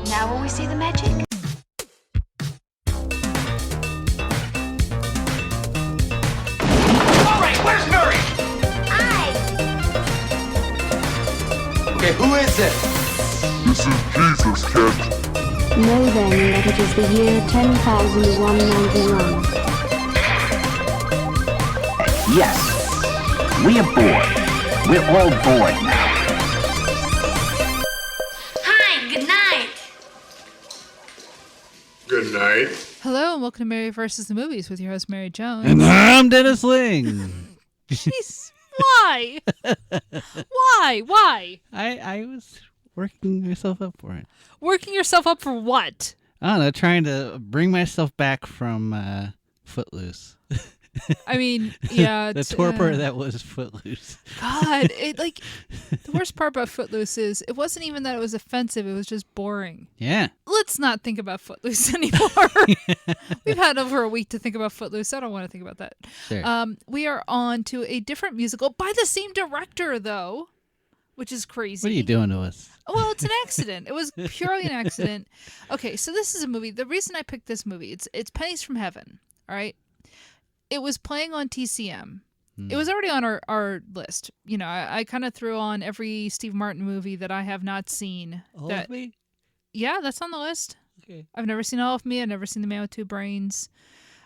Now will we see the magic? All right, where's Murray? Okay, who is it? This is Jesus, kid. Know then that it is the year 10,191. Yes, we are bored. We're all bored now. Hi, good night. Good night. Hello and welcome to Mary vs. the Movies with your host Mary Jones. And I'm Dennis Ling. Jeez, why? Why? I was working myself up for it. Working yourself up for what? I don't know, trying to bring myself back from Footloose. I mean, yeah. The torpor that was Footloose. God, the worst part about Footloose is it wasn't even that it was offensive, it was just boring. Yeah. Let's not think about Footloose anymore. We've had over a week to think about Footloose. I don't want to think about that. Sure. We are on to a different musical by the same director, though, which is crazy. What are you doing to us? Well, it's an accident. It was purely an accident. Okay, so this is a movie. The reason I picked this movie, it's Pennies from Heaven, all right? It was playing on TCM. It was already on our list. You know, I kind of threw on every Steve Martin movie that I have not seen. All of me? Yeah, that's on the list. Okay. I've never seen All of Me. I've never seen The Man with Two Brains.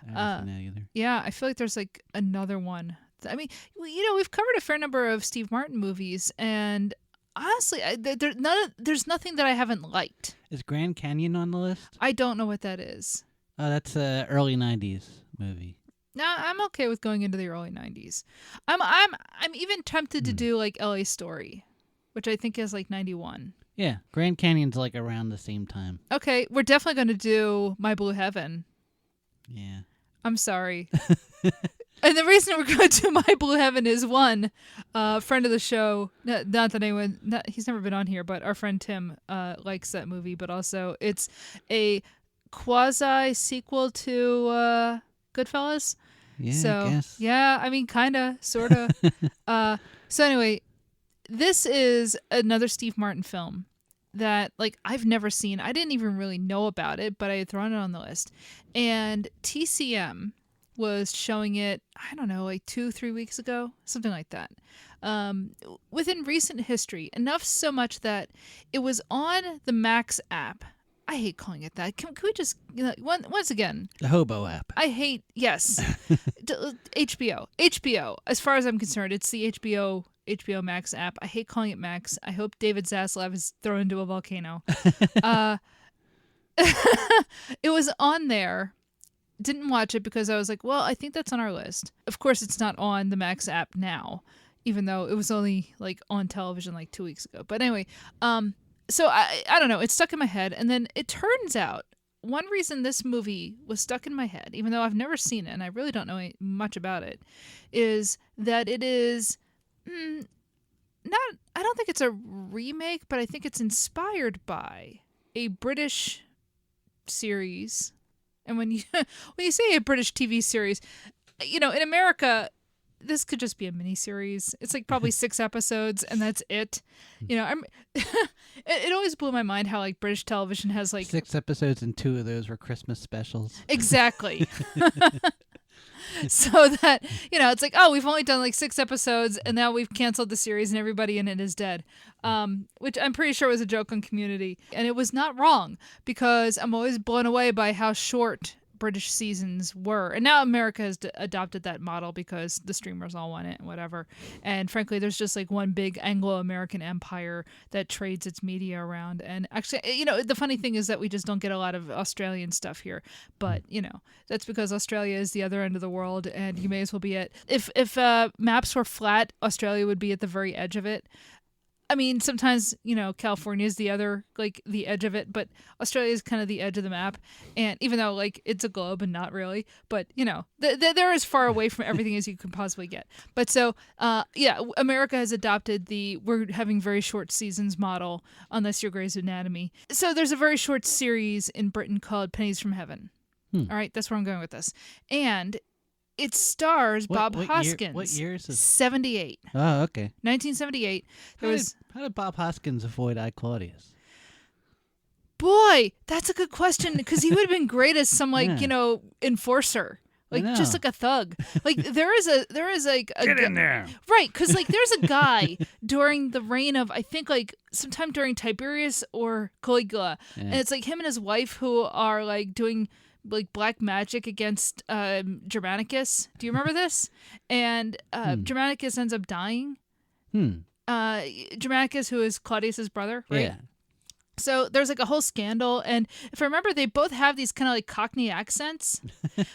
I haven't seen that either. Yeah, I feel like there's like another one. I mean, you know, we've covered a fair number of Steve Martin movies, and honestly, there's nothing that I haven't liked. Is Grand Canyon on the list? I don't know what that is. Oh, that's an early 90s movie. No, I'm okay with going into the early 90s. I'm even tempted to do like LA Story, which I think is like 91. Yeah, Grand Canyon's like around the same time. Okay, we're definitely going to do My Blue Heaven. Yeah. I'm sorry. And the reason we're going to do My Blue Heaven is one, friend of the show, not that anyone, he's never been on here, but our friend Tim likes that movie, but also it's a quasi sequel to Goodfellas. Yeah, So, I guess. yeah, I mean, kind of, sort of. So anyway, this is another Steve Martin film that, like, I've never seen. I didn't even really know about it, but I had thrown it on the list. And TCM was showing it, I don't know, like 2-3 weeks ago, something like that. Within recent history, enough so much that it was on the Max app. I hate calling it that. Can we just, once again, The Hobo app. I hate, yes. HBO. HBO. As far as I'm concerned, it's the HBO Max app. I hate calling it Max. I hope David Zaslav is thrown into a volcano. It was on there. Didn't watch it because I was like, well, I think that's on our list. Of course, it's not on the Max app now, even though it was only like on television like 2 weeks ago. But anyway, so I don't know. It stuck in my head. And then it turns out one reason this movie was stuck in my head, even though I've never seen it and I really don't know much about it, is that it is I don't think it's a remake, but I think it's inspired by a British series. And when you say a British TV series, you know, in America, this could just be a miniseries. It's like probably 6 episodes, and that's it. You know, it always blew my mind how like British television has like 6 episodes, and 2 of those were Christmas specials. Exactly. So that, you know, it's like, oh, we've only done like 6 episodes, and now we've canceled the series, and everybody in it is dead. Which I'm pretty sure was a joke on Community, and it was not wrong because I'm always blown away by how short British seasons were. And now America has adopted that model because the streamers all want it and whatever. And frankly, there's just like one big Anglo-American empire that trades its media around. And actually, you know, the funny thing is that we just don't get a lot of Australian stuff here. But, you know, that's because Australia is the other end of the world, and you may as well be at... If maps were flat, Australia would be at the very edge of it. I mean, sometimes, you know, California is the other, like, the edge of it, but Australia is kind of the edge of the map. And even though, like, it's a globe and not really, but, you know, they're as far away from everything as you can possibly get. But so, yeah, America has adopted the we're having very short seasons model, unless you're Grey's Anatomy. So there's a very short series in Britain called Pennies from Heaven. All right, that's where I'm going with this. And it stars Bob Hoskins. What year is this? 78. Oh, okay. 1978. How did Bob Hoskins avoid I, Claudius? Boy, boy, that's a good question because he would have been great as some enforcer. Like I just know. like a thug. Like there is like a Get in there. Right, because like there's a guy during the reign of I think like sometime during Tiberius or Caligula, and it's like him and his wife who are like doing like black magic against Germanicus. Do you remember this? And Germanicus ends up dying. Germanicus, who is Claudius's brother, right? Yeah. So there's like a whole scandal, and if I remember, they both have these kind of like Cockney accents,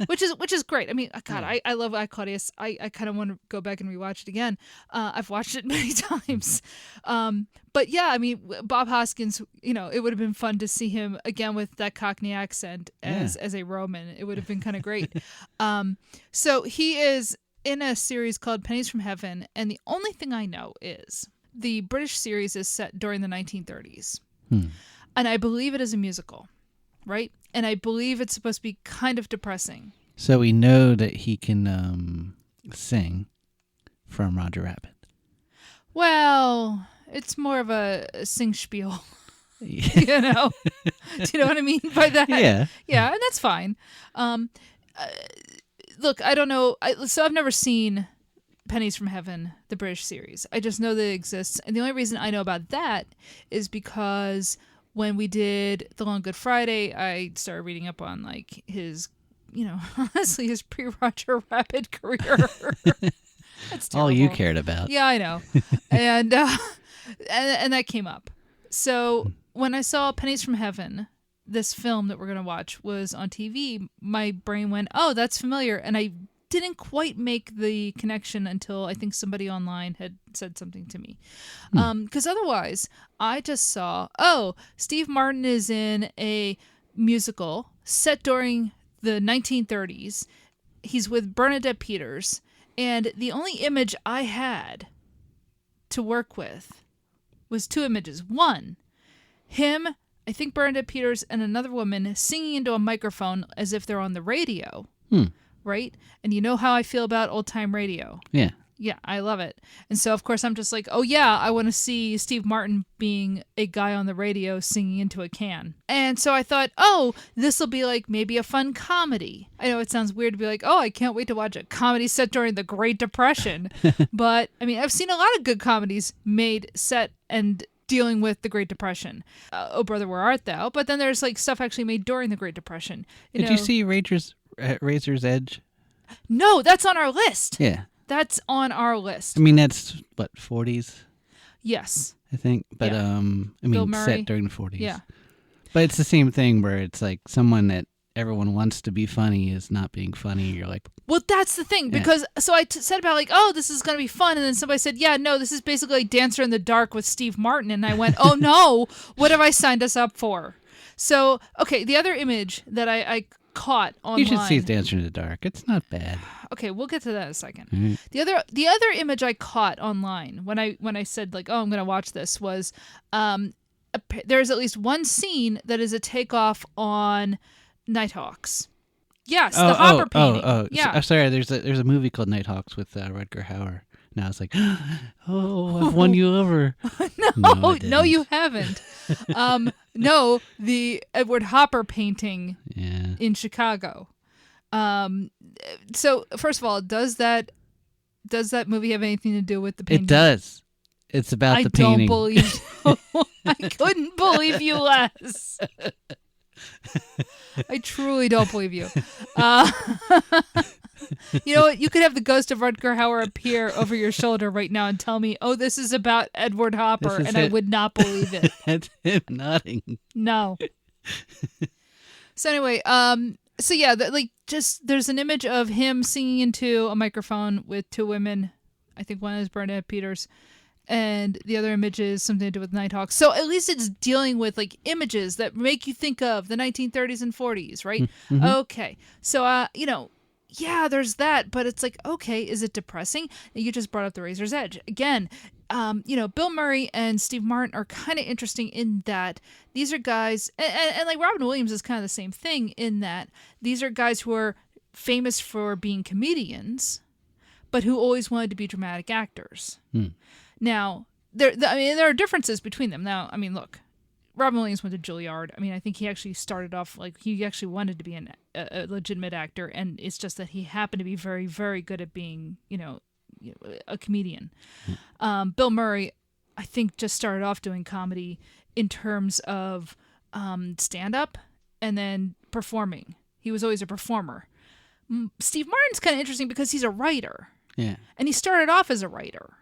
which is great. I mean, God, I love Claudius. I kind of want to go back and rewatch it again. I've watched it many times, but yeah, I mean, Bob Hoskins. It would have been fun to see him again with that Cockney accent as a Roman. It would have been kind of great. So he is in a series called Pennies from Heaven, and the only thing I know is the British series is set during the 1930s. And I believe it is a musical, right? And I believe it's supposed to be kind of depressing. So we know that he can sing from Roger Rabbit. Well, it's more of a sing spiel. Do you know what I mean by that? Yeah. Yeah, and that's fine. Look, I don't know. So I've never seen Pennies from Heaven, the British series. I just know that it exists. And the only reason I know about that is because when we did The Long Good Friday, I started reading up on like his, honestly, his pre-Roger Rabbit career. That's terrible. All you cared about. Yeah, I know. and that came up. So when I saw Pennies from Heaven, this film that we're going to watch was on TV, my brain went, oh, that's familiar. And I didn't quite make the connection until I think somebody online had said something to me. Because otherwise, I just saw, Steve Martin is in a musical set during the 1930s. He's with Bernadette Peters. And the only image I had to work with was two images. One, him, I think Bernadette Peters, and another woman singing into a microphone as if they're on the radio. Right? And you know how I feel about old time radio. Yeah. Yeah, I love it. And so, of course, I'm just like, oh, yeah, I want to see Steve Martin being a guy on the radio singing into a can. And so I thought, oh, this will be like maybe a fun comedy. I know it sounds weird to be like, oh, I can't wait to watch a comedy set during the Great Depression. But, I mean, I've seen a lot of good comedies made set and dealing with the Great Depression. Oh, Brother, Where Art Thou? But then there's like stuff actually made during the Great Depression. Did you see Razor's Edge? No, that's on our list. Yeah. That's on our list. I mean, that's, 40s? Yes. I think. But, Yeah. Bill Murray. set during the 40s. Yeah. But it's the same thing where it's like someone that everyone wants to be funny is not being funny. You're like... Well, that's the thing, because so I said about like, oh, this is going to be fun. And then somebody said, yeah, no, this is basically like Dancer in the Dark with Steve Martin. And I went, oh, no, what have I signed us up for? So, okay, the other image that I caught online. You should see Dancer in the Dark. It's not bad. Okay, we'll get to that in a second. Mm-hmm. The other image I caught online when I said like, oh, I'm going to watch this was there's at least one scene that is a takeoff on Nighthawks. Yes, the Harper painting. Yeah. I'm sorry. There's a movie called Nighthawks with Rutger Hauer. Now it's like, oh, I've won you over. No, you haven't. No, the Edward Hopper painting in Chicago. So first of all, does that movie have anything to do with the painting? It does. It's about the painting. I don't believe you. I couldn't believe you less. I truly don't believe you. You know what? You could have the ghost of Rutger Hauer appear over your shoulder right now and tell me, oh, this is about Edward Hopper, and I would not believe it. That's him nodding. No. So anyway, so yeah, there's an image of him singing into a microphone with two women. I think one is Bernadette Peters, and the other image is something to do with Nighthawks. So at least it's dealing with like images that make you think of the 1930s and 40s, right? Mm-hmm. Okay. So, yeah, there's that, but it's like, okay, is it depressing? You just brought up the Razor's Edge. Again, Bill Murray and Steve Martin are kind of interesting in that these are guys, and like Robin Williams is kind of the same thing in that these are guys who are famous for being comedians, but who always wanted to be dramatic actors. Now, there are differences between them. Now, I mean, look, Robin Williams went to Juilliard. I mean, I think he actually started off he actually wanted to be a legitimate actor, and it's just that he happened to be very, very good at being, a comedian. Bill Murray, I think, just started off doing comedy in terms of stand-up and then performing. He was always a performer. Steve Martin's kind of interesting because he's a writer. Yeah. And he started off as a writer.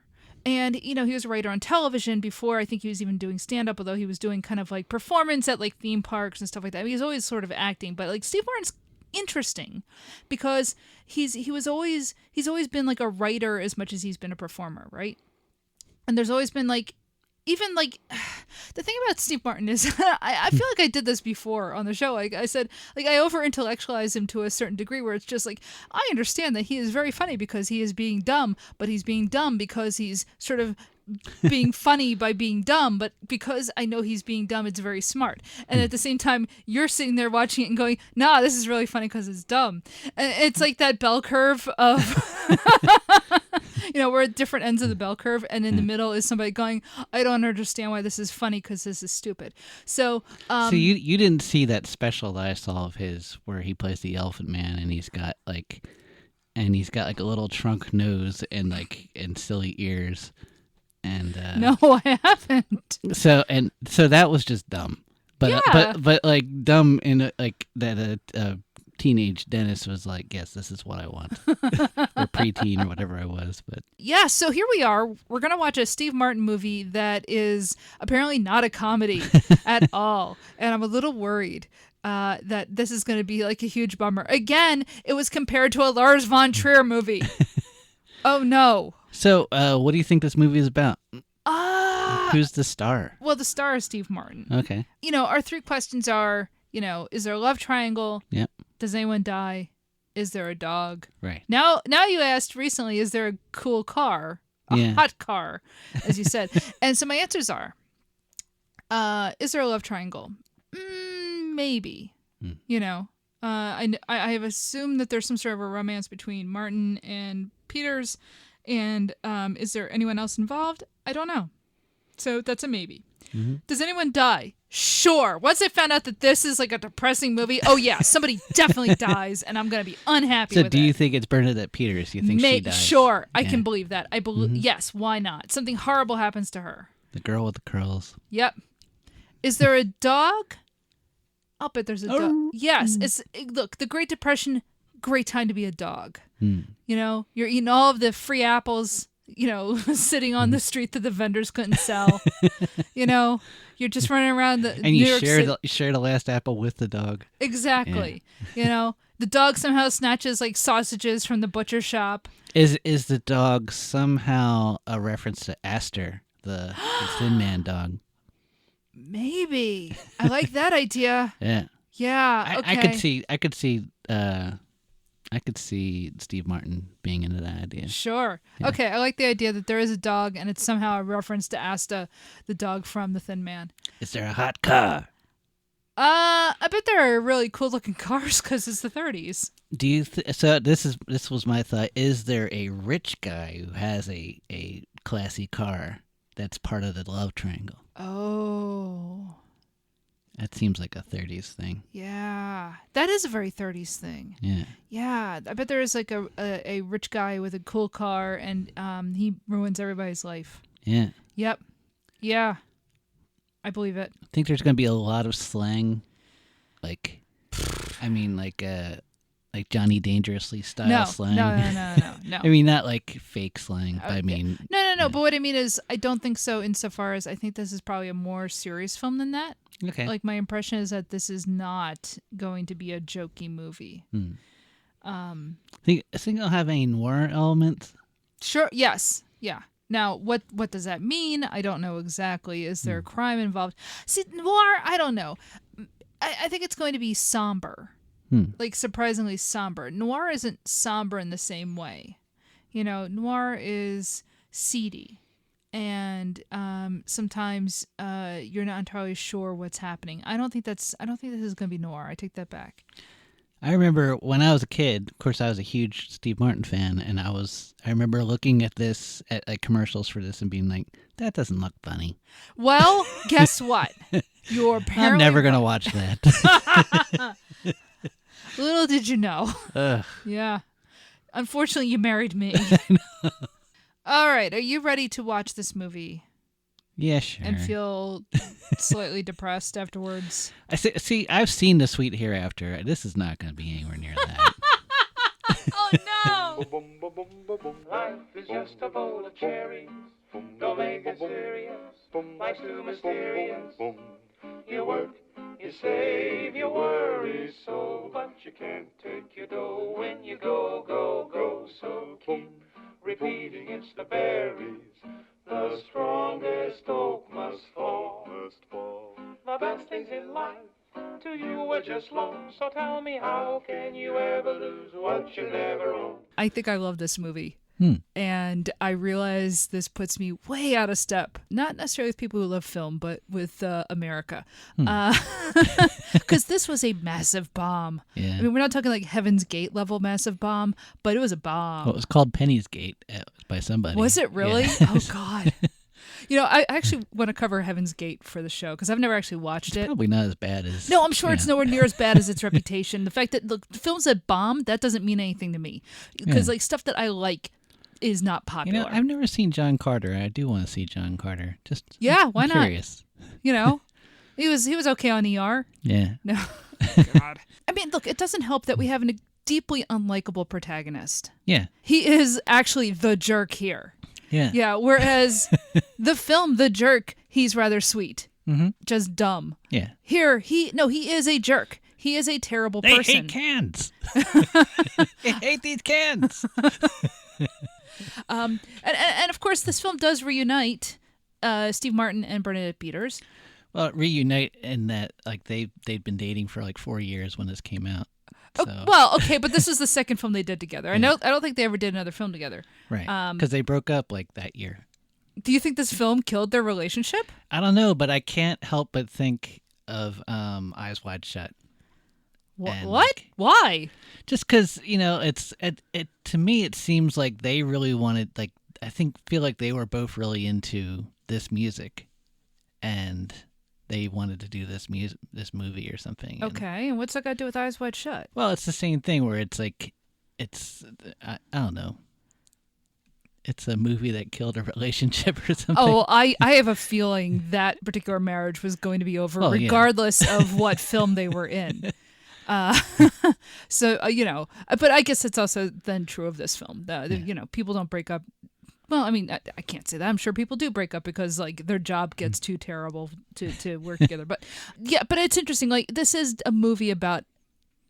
And, he was a writer on television before. I think he was even doing stand-up, although he was doing kind of like performance at like theme parks and stuff like that. I mean, he's always sort of acting. But like Steve Martin's interesting because he's always been like a writer as much as he's been a performer, right? And there's always been like, even like, the thing about Steve Martin is, I feel like I did this before on the show. Like I said, like I over-intellectualize him to a certain degree where it's just like, I understand that he is very funny because he is being dumb, but he's being dumb because he's sort of being funny by being dumb, but because I know he's being dumb, it's very smart. And at the same time, you're sitting there watching it and going, nah, this is really funny because it's dumb. And it's like that bell curve of... we're at different ends of the bell curve, and in the middle is somebody going, I don't understand why this is funny because this is stupid. So you didn't see that special that I saw of his where he plays the Elephant Man, and he's got like a little trunk nose and silly ears, and no, I haven't. So that was just dumb, but Yeah. but like dumb in like that teenage dentist was like, yes, this is what I want, or preteen or whatever I was. But yeah, so here we are. We're gonna watch a Steve Martin movie that is apparently not a comedy at all, and I'm a little worried that this is gonna be like a huge bummer. Again, it was compared to a Lars von Trier movie. Oh no. So, what do you think this movie is about? Who's the star? Well, the star is Steve Martin. Okay. Our three questions are, is there a love triangle? Yep. Does anyone die? Is there a dog? Right. Now you asked recently, is there a cool car? A hot car, as you said. And so my answers are, is there a love triangle? Maybe. I have assumed that there's some sort of a romance between Martin and Peters. And is there anyone else involved? I don't know. So that's a maybe. Mm-hmm. Does anyone die? Sure. Once I found out that this is like a depressing movie, oh yeah, somebody definitely dies, and I'm gonna be unhappy with it. So do you think it's Bernadette Peters? You think she dies? Sure, I can believe that. I believe yes. Why not? Something horrible happens to her. The girl with the curls. Yep. Is there a dog? I'll bet there's a dog. Yes. Look, the Great Depression, great time to be a dog. You're eating all of the free apples. Sitting on the street that the vendors couldn't sell. You're just running around and New you York City. share the last apple with the dog. Exactly. The dog somehow snatches like sausages from the butcher shop. Is the dog somehow a reference to Aster, the Thin Man dog? Maybe. I like that idea. Yeah. Yeah. Okay. I could see Steve Martin being into that idea. Sure. Yeah. Okay, I like the idea that there is a dog and it's somehow a reference to Asta, the dog from The Thin Man. Is there a hot car? I bet there are really cool looking cars because it's the 30s. Do you so this was my thought. Is there a rich guy who has a classy car that's part of the love triangle? Oh. That seems like a 30s thing. Yeah. That is a very 30s thing. Yeah. Yeah. I bet there is like a rich guy with a cool car and he ruins everybody's life. Yeah. Yep. Yeah. I believe it. I think there's going to be a lot of slang. Like Johnny Dangerously style slang. No. I mean, not like fake slang. Okay. I mean. No. But what I mean is, I don't think so insofar as I think this is probably a more serious film than that. Okay. Like, my impression is that this is not going to be a jokey movie. Think it'll have any noir elements? Sure. Yes. Yeah. Now, what does that mean? I don't know exactly. Is there a crime involved? See, noir, I don't know. I think it's going to be somber. Like, surprisingly somber. Noir isn't somber in the same way. Noir is seedy. And sometimes you're not entirely sure what's happening. I don't think this is going to be noir. I take that back. I remember when I was a kid, of course I was a huge Steve Martin fan, and I remember looking at this, at like commercials for this and being like, that doesn't look funny. Well, guess what? You're apparently I'm never going to watch that. Little did you know. Ugh. Yeah. Unfortunately, you married me. All right. Are you ready to watch this movie Yeah, sure. and feel slightly depressed afterwards? See, I've seen The Sweet Hereafter. This is not going to be anywhere near that. Oh, no. Life is just a bowl of cherries. Don't make it serious. Life's too mysterious. You work, you save, you worry so, but you can't take your dough when you go, go, go. So keep repeating it's the berries. The strongest oak must fall. The best things in life to you were just loans. So tell me, how can you ever lose what you never own? I think I love this movie. And I realize this puts me way out of step, not necessarily with people who love film, but with America. Because this was a massive bomb. Yeah. I mean, we're not talking like Heaven's Gate level massive bomb, but it was a bomb. Well, it was called Pennies Gate by somebody. Was it really? Yeah. Oh, God. You know, I actually want to cover Heaven's Gate for the show because I've never actually watched it. Probably not as bad as... No, I'm sure it's nowhere near as bad as its reputation. The fact that, look, films that bomb, that doesn't mean anything to me. Because, like, stuff that I like is not popular. You know, I've never seen John Carter. I do want to see John Carter. Yeah, why I'm not? curious. You know, he was okay on ER. Yeah. No, God. I mean, look, it doesn't help that we have a deeply unlikable protagonist. Yeah. He is actually the jerk here. Yeah. Yeah. Whereas the film The Jerk, he's rather sweet, just dumb. Yeah. Here, he is a jerk. He is a terrible They person. hate cans. They hate these cans. And of course, this film does reunite Steve Martin and Bernadette Peters. Well, reunite in that like they'd been dating for like 4 years when this came out. So. Oh, well, okay, but this is the second film they did together. I don't think they ever did another film together. Right. Because they broke up like that year. Do you think this film killed their relationship? I don't know, but I can't help but think of Eyes Wide Shut. And, what? like, Why? just because, you know, it to me it seems like they really wanted, like, feel like they were both really into this music, and they wanted to do this movie or something. Okay, and what's that got to do with Eyes Wide Shut? Well, it's the same thing where it's like, I don't know. It's a movie that killed a relationship or something. Oh, well, I have a feeling that particular marriage was going to be over regardless of what film they were in. So, you know, but I guess it's also then true of this film. You know, people don't break up. Well, I mean, I can't say that. I'm sure people do break up because, like, their job gets too terrible to work together. But, yeah, but it's interesting. Like, this is a movie about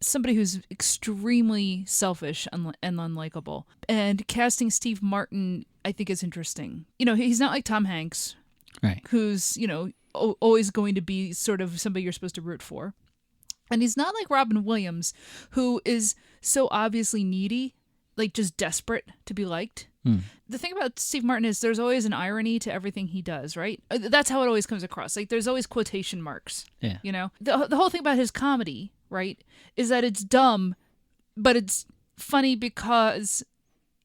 somebody who's extremely selfish and unlikable. And casting Steve Martin, I think, is interesting. You know, he's not like Tom Hanks, right? Who's, you know, always going to be sort of somebody you're supposed to root for. And he's not like Robin Williams, who is so obviously needy, like just desperate to be liked. The thing about Steve Martin is there's always an irony to everything he does, right? That's how it always comes across. Like, there's always quotation marks. Yeah. You know? The whole thing about his comedy, right, is that it's dumb, but it's funny because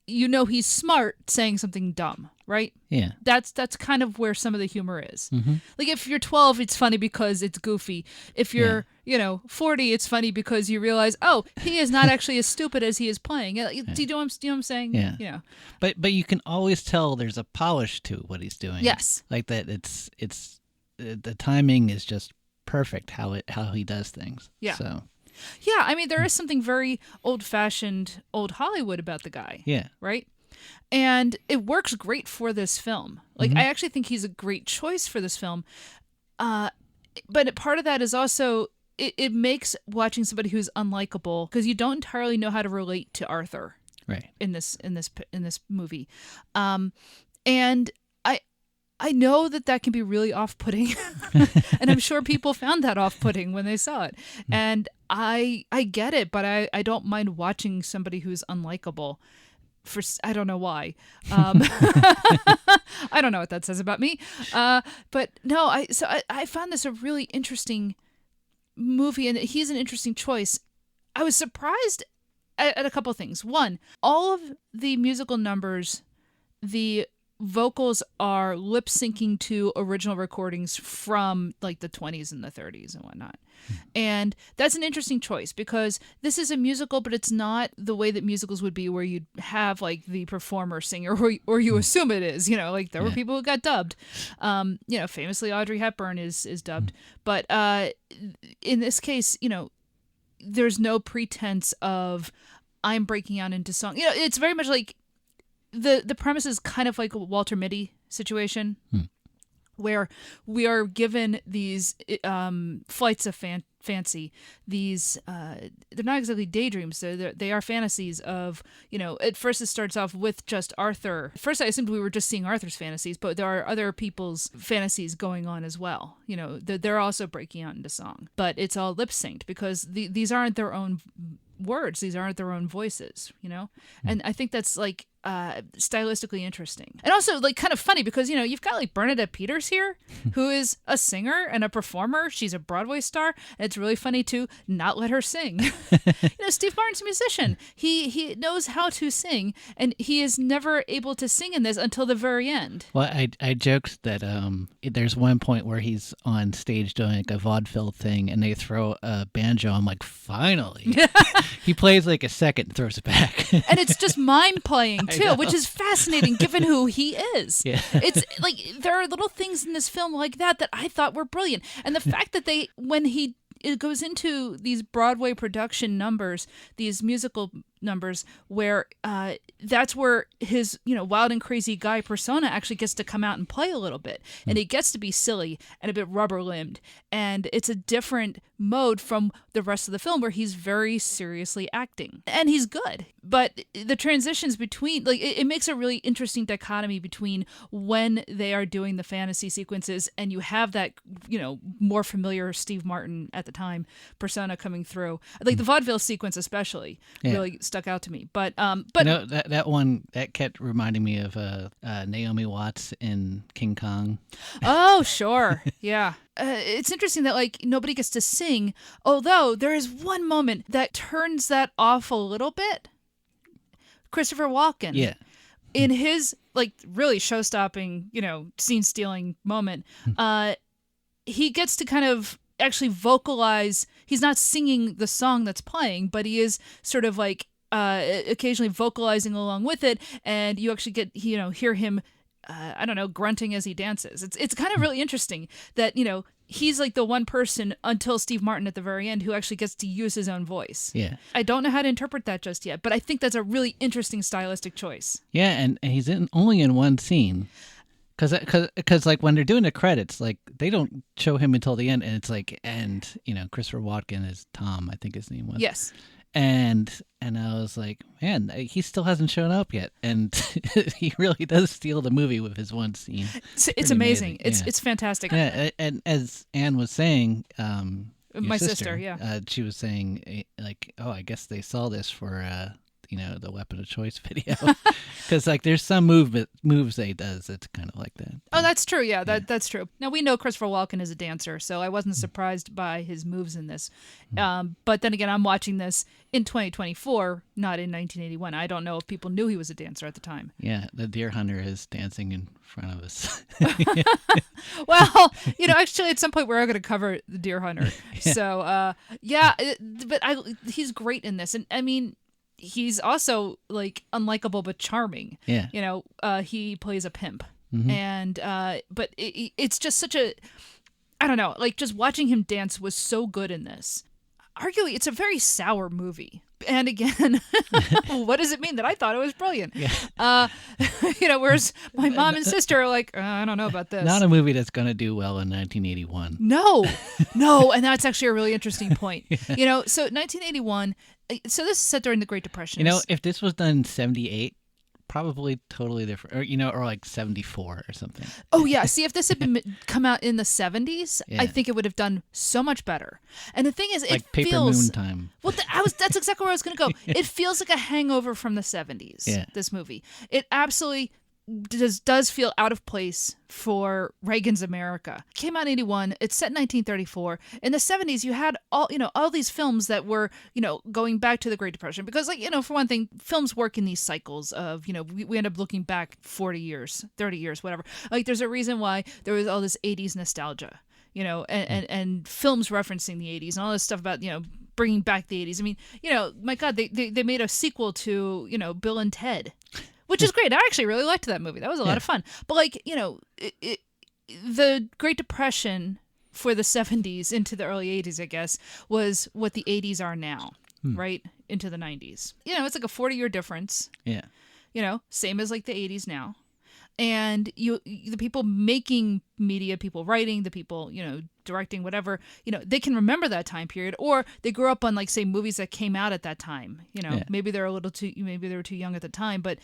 you know he's smart saying something dumb, right? Yeah. That's kind of where some of the humor is. Like, if you're 12, it's funny because it's goofy. If you're, you know, 40, it's funny because you realize, oh, he is not actually as stupid as he is playing. Do you know what I'm saying? Yeah. You know. But you can always tell there's a polish to what he's doing. Yes. Like that it's the timing is just perfect how he does things. Yeah. So. Yeah, I mean, there is something very old-fashioned, old Hollywood about the guy. Yeah. Right? And it works great for this film. Like, I actually think he's a great choice for this film. But part of that is also, it makes watching somebody who's unlikable, because you don't entirely know how to relate to Arthur. Right. In this movie. And I know that can be really off-putting, and I'm sure people found that off-putting when they saw it. And I get it, but I don't mind watching somebody who's unlikable. I don't know why. I don't know what that says about me. But no, I found this a really interesting movie, and he's an interesting choice. I was surprised at a couple things. One, all of the musical numbers, the vocals are lip syncing to original recordings from like the 20s and the 30s and whatnot. And that's an interesting choice because this is a musical, but it's not the way that musicals would be where you'd have like the performer singer or you assume it is, like there were people who got dubbed. Famously Audrey Hepburn is dubbed. But in this case, there's no pretense of I'm breaking out into song. It's very much like the premise is kind of like a Walter Mitty situation where we are given these flights of fancy. These they're not exactly daydreams. They are fantasies of, at first it starts off with just Arthur. First I assumed we were just seeing Arthur's fantasies, but there are other people's fantasies going on as well. They're also breaking out into song, but it's all lip synced because these aren't their own words. These aren't their own voices, and I think that's like stylistically interesting and also like kind of funny because you've got like Bernadette Peters here who is a singer and a performer. She's a Broadway star, and it's really funny to not let her sing. Steve Martin's a musician. He knows how to sing, and he is never able to sing in this until the very end. Well, I joked that there's one point where he's on stage doing like a vaudeville thing and they throw a banjo. I'm like, finally. He plays like a second and throws it back. And it's just mime playing too, which is fascinating given who he is. Yeah. It's like there are little things in this film like that I thought were brilliant. And the fact that when it goes into these Broadway production numbers, these musical numbers, where that's where his wild and crazy guy persona actually gets to come out and play a little bit, and he gets to be silly and a bit rubber limbed, and it's a different mode from the rest of the film where he's very seriously acting, and he's good. But the transitions between, like, it makes a really interesting dichotomy between when they are doing the fantasy sequences and you have that more familiar Steve Martin at the time persona coming through, like the vaudeville sequence especially really stuck out to me. But that one that kept reminding me of Naomi Watts in King Kong. Oh, sure. Yeah. It's interesting that like nobody gets to sing, although there is one moment that turns that off a little bit. Christopher Walken. Yeah. In his like really show-stopping, scene-stealing moment, he gets to kind of actually vocalize. He's not singing the song that's playing, but he is sort of like occasionally vocalizing along with it, and you actually get hear him grunting as he dances. It's kind of really interesting that he's like the one person until Steve Martin at the very end who actually gets to use his own voice. Yeah, I don't know how to interpret that just yet, but I think that's a really interesting stylistic choice. Yeah, and he's only in one scene. Because like when they're doing the credits, like they don't show him until the end, and it's like, and Christopher Walken is Tom, I think his name was. Yes. And I was like, man, he still hasn't shown up yet, and he really does steal the movie with his one scene. It's amazing. It's fantastic. Yeah, and as Anne was sayay my sister, yeah, she was saying like, oh, I guess they saw this for the weapon of choice video, because like there's some moves they does that's kind of like that. Oh, that's true. Yeah, that's true. Now we know Christopher Walken is a dancer, so I wasn't surprised by his moves in this. But then again, I'm watching this in 2024, not in 1981. I don't know if people knew he was a dancer at the time. Yeah, the deer hunter is dancing in front of us. Well, actually, at some point we're going to cover the deer hunter. Yeah. So, but he's great in this, and I mean. He's also like unlikable but charming. Yeah. He plays a pimp, and but it's just such a, I don't know, like just watching him dance was so good in this. Arguably, it's a very sour movie. And again, what does it mean that I thought it was brilliant? Yeah. Whereas my mom and sister are like, I don't know about this. Not a movie that's going to do well in 1981. No, and that's actually a really interesting point. So 1981. So this is set during the Great Depression. If this was done in 78, probably totally different, or like 74 or something. Oh yeah, see, if this had been come out in the 70s, I think it would have done so much better. And the thing is, like it Paper feels Moon time. Well, that's exactly where I was going to go. It feels like a hangover from the 70s. Yeah. This movie, it absolutely does feel out of place for Reagan's America. It came out in 81. It's set in 1934. In the 70s, you had all these films that were, going back to the Great Depression. Because, for one thing, films work in these cycles of, we end up looking back 40 years, 30 years, whatever. Like, there's a reason why there was all this 80s nostalgia, and films referencing the 80s and all this stuff about, bringing back the 80s. I mean, my God, they made a sequel to, Bill and Ted, which is great. I actually really liked that movie. That was a lot of fun. But the Great Depression for the 70s into the early 80s, I guess, was what the 80s are now, right? Into the 90s. It's like a 40-year difference. Yeah. Same as like the 80s now. And the people making media, people writing, the people, directing, whatever, they can remember that time period, or they grew up on, like, say, movies that came out at that time. Maybe they were too young at the time, but,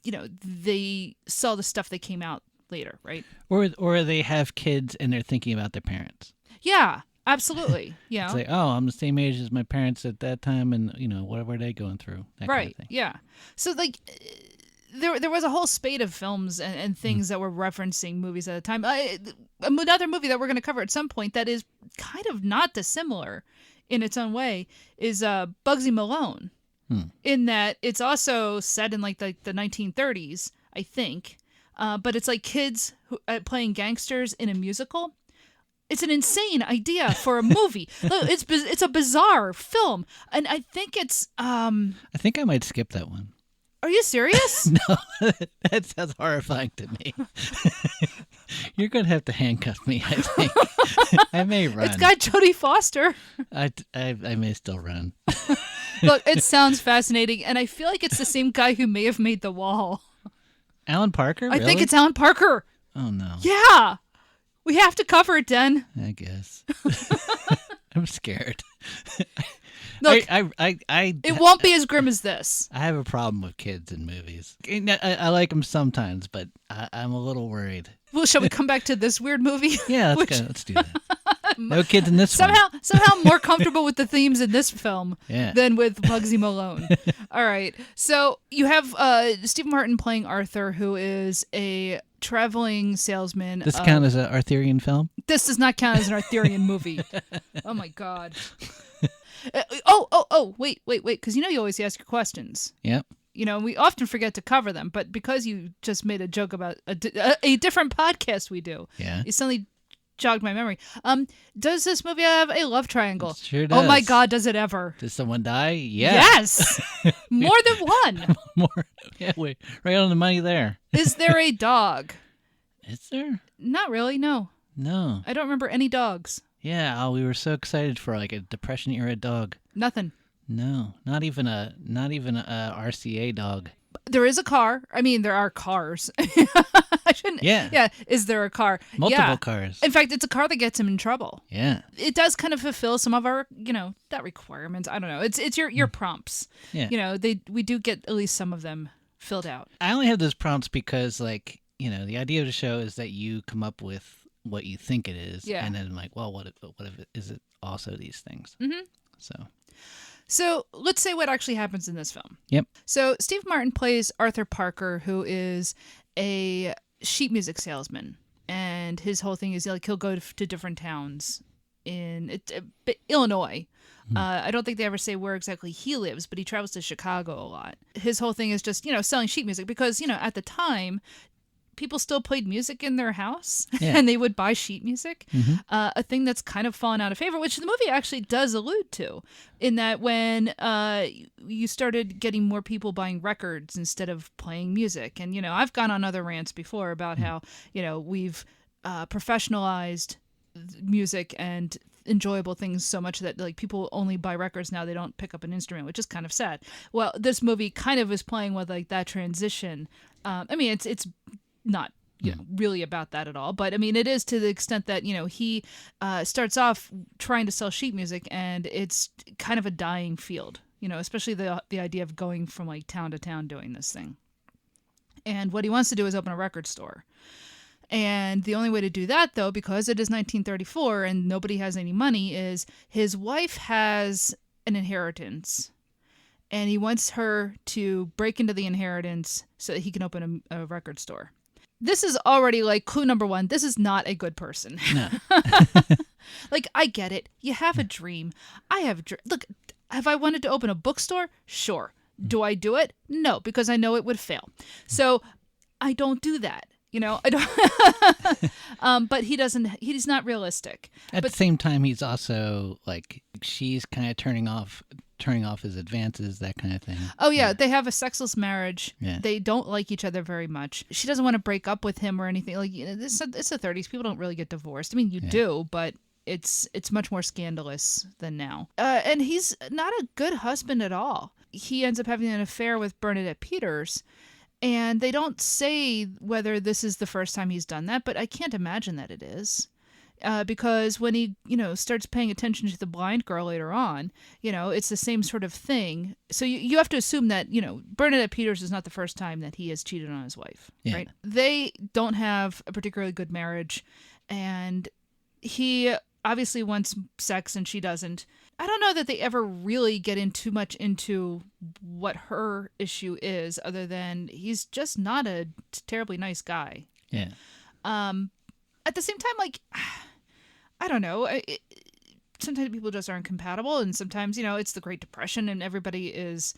they saw the stuff that came out later, right? Or they have kids and they're thinking about their parents. Yeah, absolutely. It's like, oh, I'm the same age as my parents at that time, and, what were they going through? That right, kind of thing. Yeah. So, like, there was a whole spate of films and things that were referencing movies at the time. Another movie that we're going to cover at some point that is kind of not dissimilar in its own way is Bugsy Malone, in that it's also set in like the 1930s, I think, but it's like kids playing gangsters in a musical. It's an insane idea for a movie. It's a bizarre film, and I think it's. I think I might skip that one. Are you serious? No, that sounds horrifying to me. You're going to have to handcuff me, I think. I may run. It's got Jodie Foster. I may still run. Look, it sounds fascinating, and I feel like it's the same guy who may have made The Wall. Alan Parker? I think it's Alan Parker. Oh, no. Yeah. We have to cover it, Den. I guess. I'm scared. Look, I it won't be as grim as this. I have a problem with kids in movies. I like them sometimes, but I'm a little worried. Well, shall we come back to this weird movie? Yeah, let's do that. No kids in this one. Somehow more comfortable with the themes in this film than with Bugsy Malone. All right. So you have Steve Martin playing Arthur, who is a traveling salesman. This count as an Arthurian film? This does not count as an Arthurian movie. Oh, my God. Wait, because you always ask your questions. Yep. We often forget to cover them, but because you just made a joke about a different podcast we do, you suddenly jogged my memory. Does this movie have a love triangle? It sure does. Oh my God, does it ever? Does someone die? Yeah. Yes. More than one. More. Yeah, wait. Right on the money there. Is there a dog? Is there? Not really, no. No. I don't remember any dogs. Yeah, we were so excited for like a Depression era dog. Nothing. No, not even a RCA dog. There is a car. I mean, there are cars. I shouldn't. Yeah. Yeah. Is there a car? Multiple cars. In fact, it's a car that gets him in trouble. Yeah. It does kind of fulfill some of our, not requirements. I don't know. It's your prompts. Yeah. We do get at least some of them filled out. I only have those prompts because, like, the idea of the show is that you come up with what you think it is. Yeah. And then I'm like, well, what if is it also these things? Mm-hmm. So let's say what actually happens in this film. Yep. So Steve Martin plays Arthur Parker, who is a sheet music salesman, and his whole thing is like he'll go to different towns in Illinois. I don't think they ever say where exactly he lives, but he travels to Chicago a lot. His whole thing is just selling sheet music because at the time, people still played music in their house and they would buy sheet music, a thing that's kind of fallen out of favor, which the movie actually does allude to in that when you started getting more people buying records instead of playing music. And, I've gone on other rants before about how, we've professionalized music and enjoyable things so much that like people only buy records now, they don't pick up an instrument, which is kind of sad. Well, this movie kind of is playing with like that transition. I mean, it's not really about that at all, but I mean it is to the extent that he starts off trying to sell sheet music and it's kind of a dying field, especially the idea of going from like town to town doing this thing. And what he wants to do is open a record store. And the only way to do that, though, because it is 1934 and nobody has any money, is his wife has an inheritance and he wants her to break into the inheritance so that he can open a record store. This is already like clue number one. This is not a good person. No. Like, I get it. You have a dream. I have a dream. Look, have I wanted to open a bookstore? Sure. Do I do it? No, because I know it would fail. So I don't do that. You know, I don't. But he's not realistic. At the same time, he's also like, she's kind of turning off his advances, that kind of thing. Oh yeah, they have a sexless marriage. Yeah. They don't like each other very much. She doesn't want to break up with him or anything. Like, you know, it's the 30s. People don't really get divorced. I mean, you do, but it's much more scandalous than now. And he's not a good husband at all. He ends up having an affair with Bernadette Peters, and they don't say whether this is the first time he's done that, but I can't imagine that it is. Because when he, starts paying attention to the blind girl later on, it's the same sort of thing. So you have to assume that, Bernadette Peters is not the first time that he has cheated on his wife, right? They don't have a particularly good marriage, and he obviously wants sex and she doesn't. I don't know that they ever really get in too much into what her issue is, other than he's just not a terribly nice guy. Yeah. At the same time, like, I don't know. Sometimes people just aren't compatible, and sometimes, it's the Great Depression and everybody is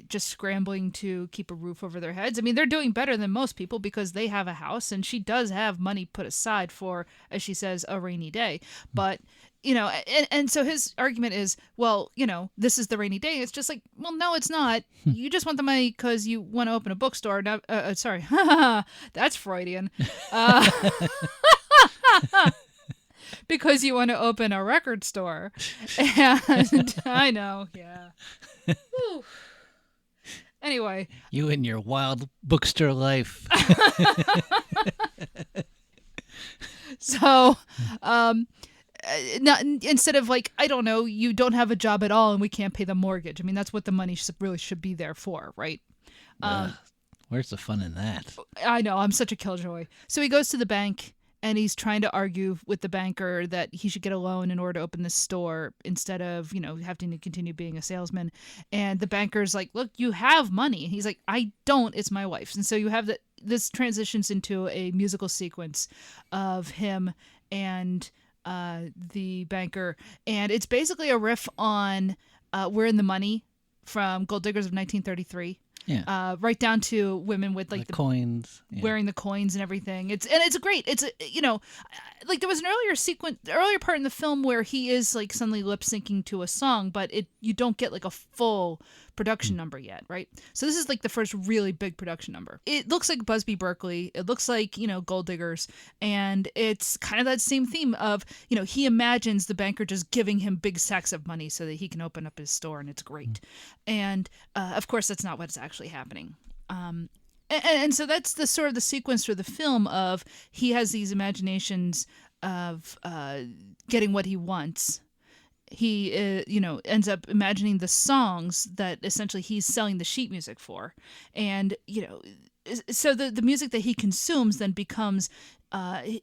just scrambling to keep a roof over their heads. I mean, they're doing better than most people because they have a house, and she does have money put aside for, as she says, a rainy day. But, and so his argument is, well, this is the rainy day. It's just like, well, no, it's not. You just want the money because you want to open a bookstore. Now, sorry, that's Freudian. Because you want to open a record store. And I know, yeah. Whew. Anyway. You and your wild bookstore life. So, instead of like, I don't know, you don't have a job at all and we can't pay the mortgage. I mean, that's what the money really should be there for, right? Where's the fun in that? I know, I'm such a killjoy. So he goes to the bank and he's trying to argue with the banker that he should get a loan in order to open this store instead of, having to continue being a salesman. And the banker's like, look, you have money. And he's like, I don't, it's my wife's. And so you have this transitions into a musical sequence of him and the banker. And it's basically a riff on We're in the Money from Gold Diggers of 1933. Yeah. Right down to women with like the coins, wearing the coins and everything. It's great. It's like there was an earlier part in the film where he is like suddenly lip syncing to a song, but you don't get like a full production number yet, right? So this is like the first really big production number. It looks like Busby Berkeley. It looks like, Gold Diggers. And it's kind of that same theme of, he imagines the banker just giving him big sacks of money so that he can open up his store, and it's great. And of course, that's not what's actually happening. And so that's the sort of the sequence through the film of he has these imaginations of getting what he wants. He, ends up imagining the songs that essentially he's selling the sheet music for. And, so the music that he consumes then becomes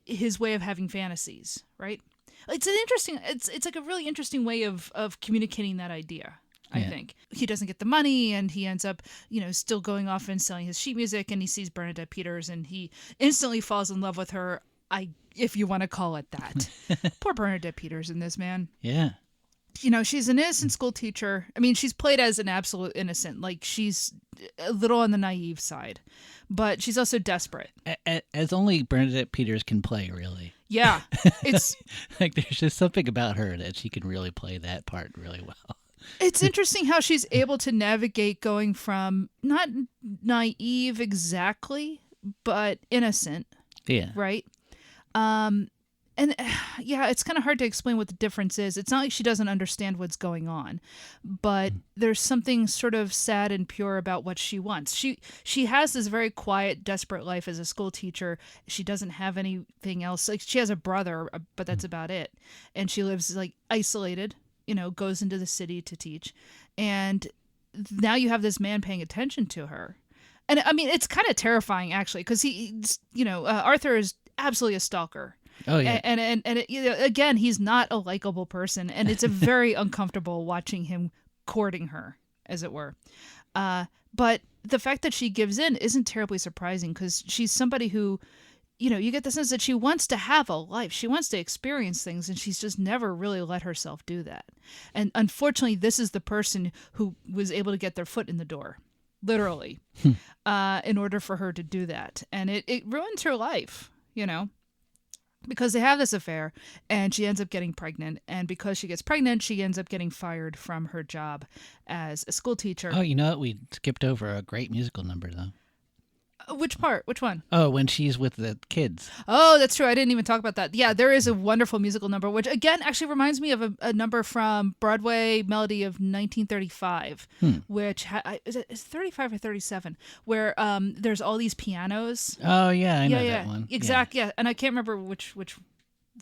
his way of having fantasies, right? It's like a really interesting way of communicating that idea. I think he doesn't get the money and he ends up, still going off and selling his sheet music, and he sees Bernadette Peters and he instantly falls in love with her. If you want to call it that. Poor Bernadette Peters in this, man. Yeah. She's an innocent school teacher. I mean, she's played as an absolute innocent. Like, she's a little on the naive side, but she's also desperate. As only Bernadette Peters can play, really. Yeah. It's like there's just something about her that she can really play that part really well. It's interesting how she's able to navigate going from not naive exactly, but innocent. Yeah. Right? And yeah, it's kind of hard to explain what the difference is. It's not like she doesn't understand what's going on, but there's something sort of sad and pure about what she wants. She has this very quiet, desperate life as a school teacher. She doesn't have anything else. Like, she has a brother, but that's about it. And she lives like isolated, goes into the city to teach. And now you have this man paying attention to her. And I mean, it's kind of terrifying actually, because Arthur is absolutely a stalker. Oh yeah, and again, he's not a likable person, and it's a very uncomfortable watching him courting her as it were. But the fact that she gives in isn't terribly surprising because she's somebody who, you get the sense that she wants to have a life. She wants to experience things, and she's just never really let herself do that. And unfortunately, this is the person who was able to get their foot in the door, literally, in order for her to do that. And it ruins her life, because they have this affair, and she ends up getting pregnant. And because she gets pregnant, she ends up getting fired from her job as a school teacher. Oh, you know what? We skipped over a great musical number, though. Which part? Which one? Oh, when she's with the kids. Oh, that's true. I didn't even talk about that. Yeah, there is a wonderful musical number, which again actually reminds me of a number from Broadway Melody of 1935, which is it 35 or 37, where there's all these pianos. Oh yeah, I know that one. Exactly. Yeah, and I can't remember which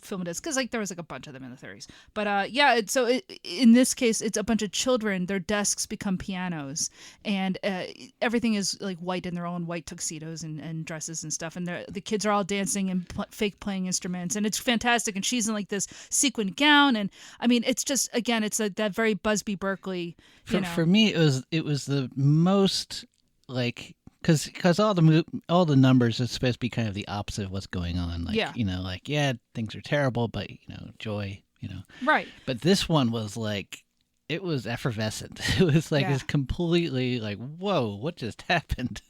film it is because there was a bunch of them in the 30s. But in this case, it's a bunch of children. Their desks become pianos, and everything is like white in their own white tuxedos and dresses and stuff. And the kids are all dancing and fake playing instruments, and it's fantastic. And she's in like this sequin gown, and I mean, it's just it's like that very Busby Berkeley. For me, it was the most like. Because all the numbers are supposed to be kind of the opposite of what's going on. Things are terrible, but joy, Right. But this one was like, it was effervescent. It was like it's completely like, whoa, what just happened?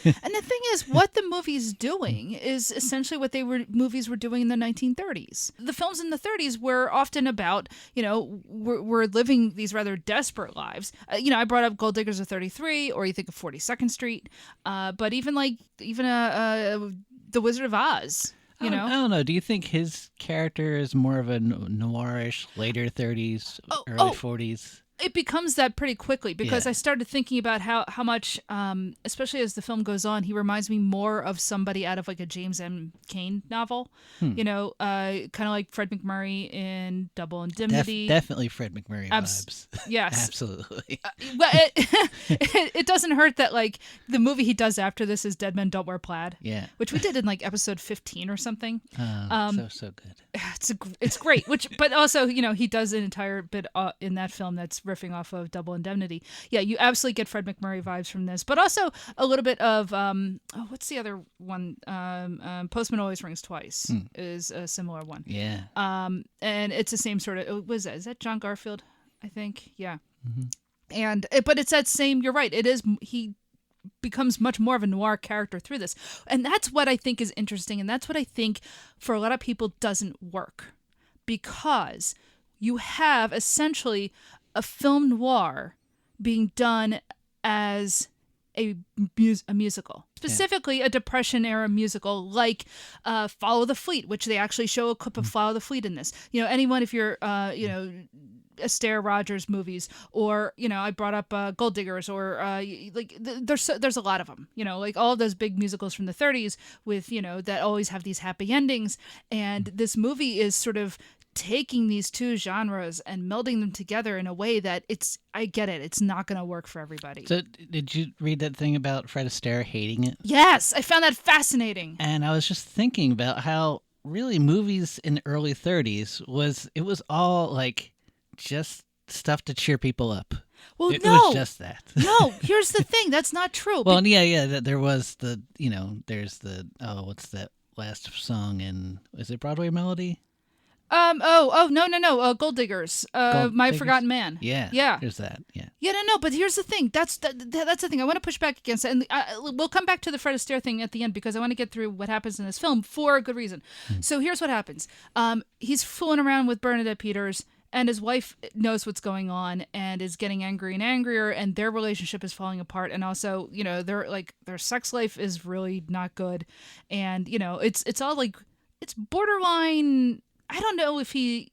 And the thing is, what the movie's doing is essentially what movies were doing in the 1930s. The films in the 30s were often about, we're living these rather desperate lives. I brought up Gold Diggers of 33, or you think of 42nd Street, but even The Wizard of Oz. I don't know. Do you think his character is more of a noirish, later 30s, early 40s? It becomes that pretty quickly because Yeah. I started thinking about how much, especially as the film goes on, he reminds me more of somebody out of like a James M. Cain novel. Kind of like Fred McMurray in Double Indemnity. Definitely Fred McMurray vibes. Yes. Absolutely. But it doesn't hurt that like the movie he does after this is Dead Men Don't Wear Plaid. Yeah. Which we did in like episode 15 or something. So good. It's great. But also he does an entire bit in that film that's riffing off of Double Indemnity. Yeah, you absolutely get Fred McMurray vibes from this, but also a little bit of what's the other one? Postman Always Rings Twice is a similar one. Yeah. And it's the same sort of. Was that? Is that John Garfield? I think. Yeah. Mm-hmm. But it's that same. You're right. It is. He becomes much more of a noir character through this, and that's what I think is interesting, and that's what I think for a lot of people doesn't work, because you have essentially a film noir being done as a musical, specifically a Depression era musical like Follow the Fleet, which they actually show a clip of Follow the Fleet in this. Anyone, if you're Astaire Rogers movies, or I brought up Gold Diggers, or there's a lot of them, like all of those big musicals from the 30s with that always have these happy endings, and this movie is sort of taking these two genres and melding them together in a way that I get it, it's not going to work for everybody. So did you read that thing about Fred Astaire hating it? Yes, I found that fascinating. And I was just thinking about how really movies in the early 30s was all like just stuff to cheer people up. Well, it was just that. No, here's the thing, that's not true. Well, there was there's the what's that last song in, is it Broadway Melody? No. Gold Diggers. My Forgotten Man. Yeah. There's that. Yeah. Yeah, no. But here's the thing. That's the thing. I want to push back against it, and we'll come back to the Fred Astaire thing at the end because I want to get through what happens in this film for a good reason. So here's what happens. He's fooling around with Bernadette Peters, and his wife knows what's going on and is getting angry and angrier, and their relationship is falling apart. And also, their sex life is really not good, and it's all like it's borderline. I don't know if he,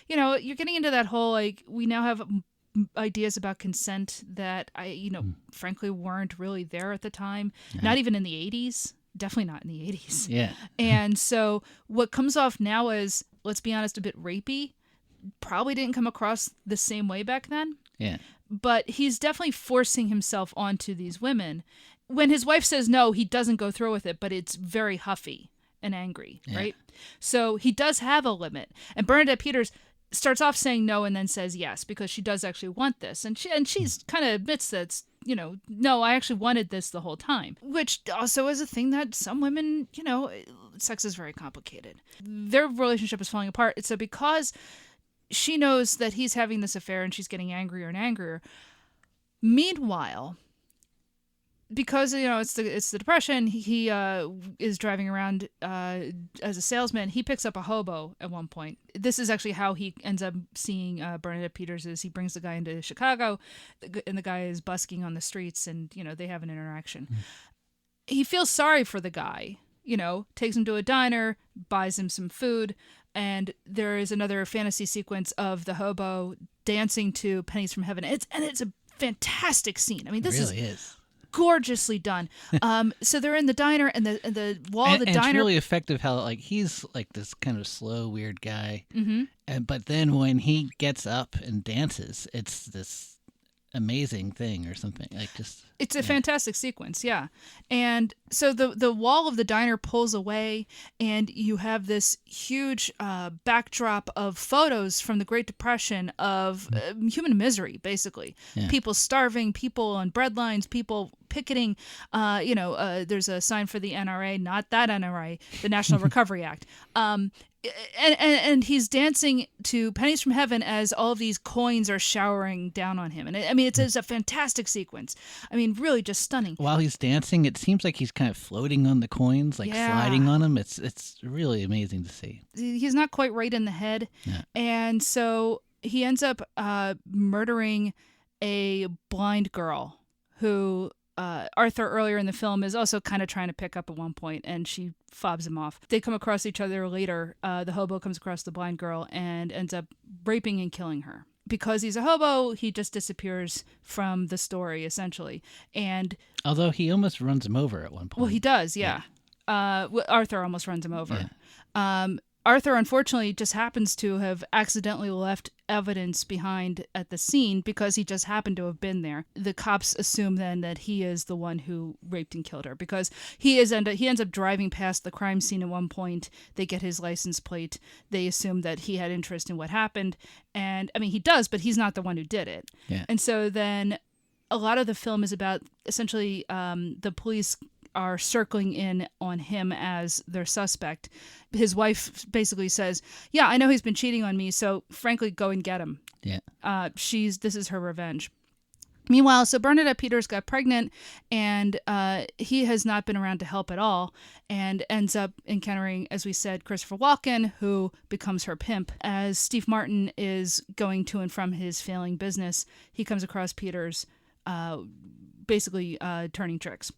you're getting into that whole, like, we now have ideas about consent that frankly weren't really there at the time. Yeah. Not even in the 80s. Definitely not in the 80s. Yeah. And so what comes off now as, let's be honest, a bit rapey, probably didn't come across the same way back then. Yeah. But he's definitely forcing himself onto these women. When his wife says no, he doesn't go through with it, but it's very huffy and angry, right? So he does have a limit. And Bernadette Peters starts off saying no and then says yes because she does actually want this. And she's kind of admits that it's, no, I actually wanted this the whole time, which also is a thing that some women, sex is very complicated. Their relationship is falling apart. So because she knows that he's having this affair and she's getting angrier and angrier. Meanwhile, because it's the Depression, he is driving around as a salesman. He picks up a hobo at one point. This is actually how he ends up seeing Bernadette Peters. Is he brings the guy into Chicago, and the guy is busking on the streets, and they have an interaction. He feels sorry for the guy. Takes him to a diner, buys him some food, and there is another fantasy sequence of the hobo dancing to Pennies from Heaven. It's a fantastic scene. I mean, this really is gorgeously done. So they're in the diner, and the wall of the diner. It's really effective how he's like this kind of slow, weird guy, but then when he gets up and dances, it's this amazing thing or something. It's a fantastic sequence, yeah. And so the wall of the diner pulls away, and you have this huge backdrop of photos from the Great Depression of human misery, basically. Yeah. People starving, people on bread lines, people picketing. There's a sign for the NRA, not that NRA, the National Recovery Act. And he's dancing to Pennies from Heaven as all of these coins are showering down on him. And it's a fantastic sequence. I mean, really just stunning. While he's dancing, it seems like he's kind of floating on the coins, sliding on them. It's really amazing to see. He's not quite right in the head. Yeah. And so he ends up murdering a blind girl who Arthur earlier in the film is also kind of trying to pick up at one point, and she fobs him off. They come across each other later. The hobo comes across the blind girl and ends up raping and killing her. Because he's a hobo, he just disappears from the story, essentially. And although he almost runs him over at one point. Well, he does, yeah. Arthur almost runs him over. Yeah. Arthur, unfortunately, just happens to have accidentally left evidence behind at the scene because he just happened to have been there. The cops assume then that he is the one who raped and killed her because he ends up driving past the crime scene at one point. They get his license plate. They assume that he had interest in what happened. And, he does, but he's not the one who did it. Yeah. And so then a lot of the film is about essentially the police are circling in on him as their suspect. His wife basically says, yeah, I know he's been cheating on me, so frankly, go and get him. Yeah. This is her revenge. Meanwhile, so Bernadette Peters got pregnant, and he has not been around to help at all, and ends up encountering, as we said, Christopher Walken, who becomes her pimp. As Steve Martin is going to and from his failing business, he comes across Peters basically turning tricks.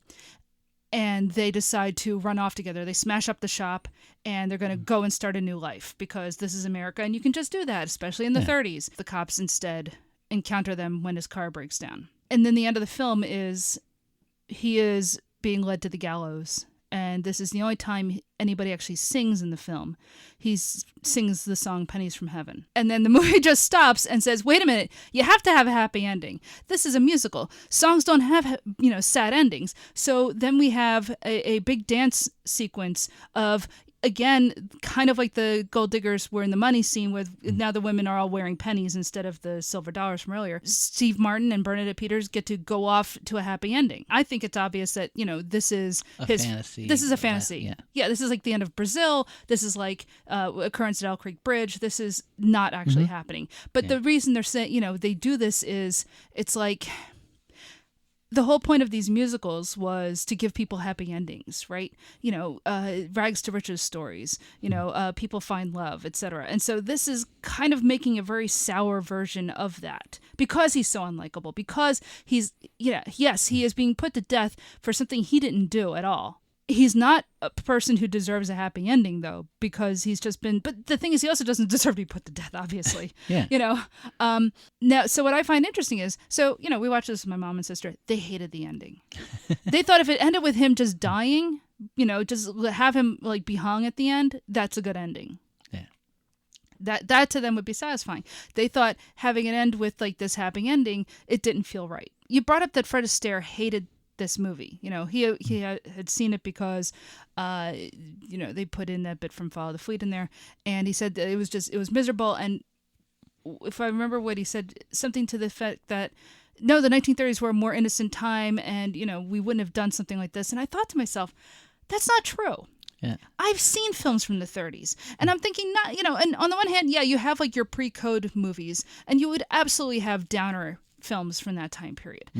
And they decide to run off together. They smash up the shop, and they're going to go and start a new life because this is America, and you can just do that, especially in the 30s. The cops instead encounter them when his car breaks down. And then the end of the film is he is being led to the gallows, and this is the only time anybody actually sings in the film. He sings the song Pennies from Heaven. And then the movie just stops and says, wait a minute, you have to have a happy ending. This is a musical. Songs don't have, sad endings. So then we have a big dance sequence of, again, kind of like the Gold Diggers were in the money scene with now the women are all wearing pennies instead of the silver dollars from earlier. Steve Martin and Bernadette Peters get to go off to a happy ending. I think it's obvious that, this is fantasy. This is a fantasy. Yeah, this is like the end of Brazil. This is like occurrence at Elk Creek Bridge. This is not actually happening. But the reason they're saying, they do this is it's like the whole point of these musicals was to give people happy endings, right? Rags to riches stories, people find love, etc. And so this is kind of making a very sour version of that because he's so unlikable, because he is being put to death for something he didn't do at all. He's not a person who deserves a happy ending, though, because he's just been... But the thing is, he also doesn't deserve to be put to death, obviously. Yeah. Now, so what I find interesting is, we watched this with my mom and sister. They hated the ending. They thought if it ended with him just dying, just have him, be hung at the end, that's a good ending. Yeah. That to them would be satisfying. They thought having it end with, this happy ending, it didn't feel right. You brought up that Fred Astaire hated this movie. He had seen it because they put in that bit from Follow the Fleet in there, and he said that it was miserable, and if I remember what he said, something to the effect that, no, the 1930s were a more innocent time and, we wouldn't have done something like this. And I thought to myself, that's not true. Yeah. I've seen films from the 30s, and I'm thinking, and on the one hand, yeah, you have like your pre-code movies, and you would absolutely have downer films from that time period.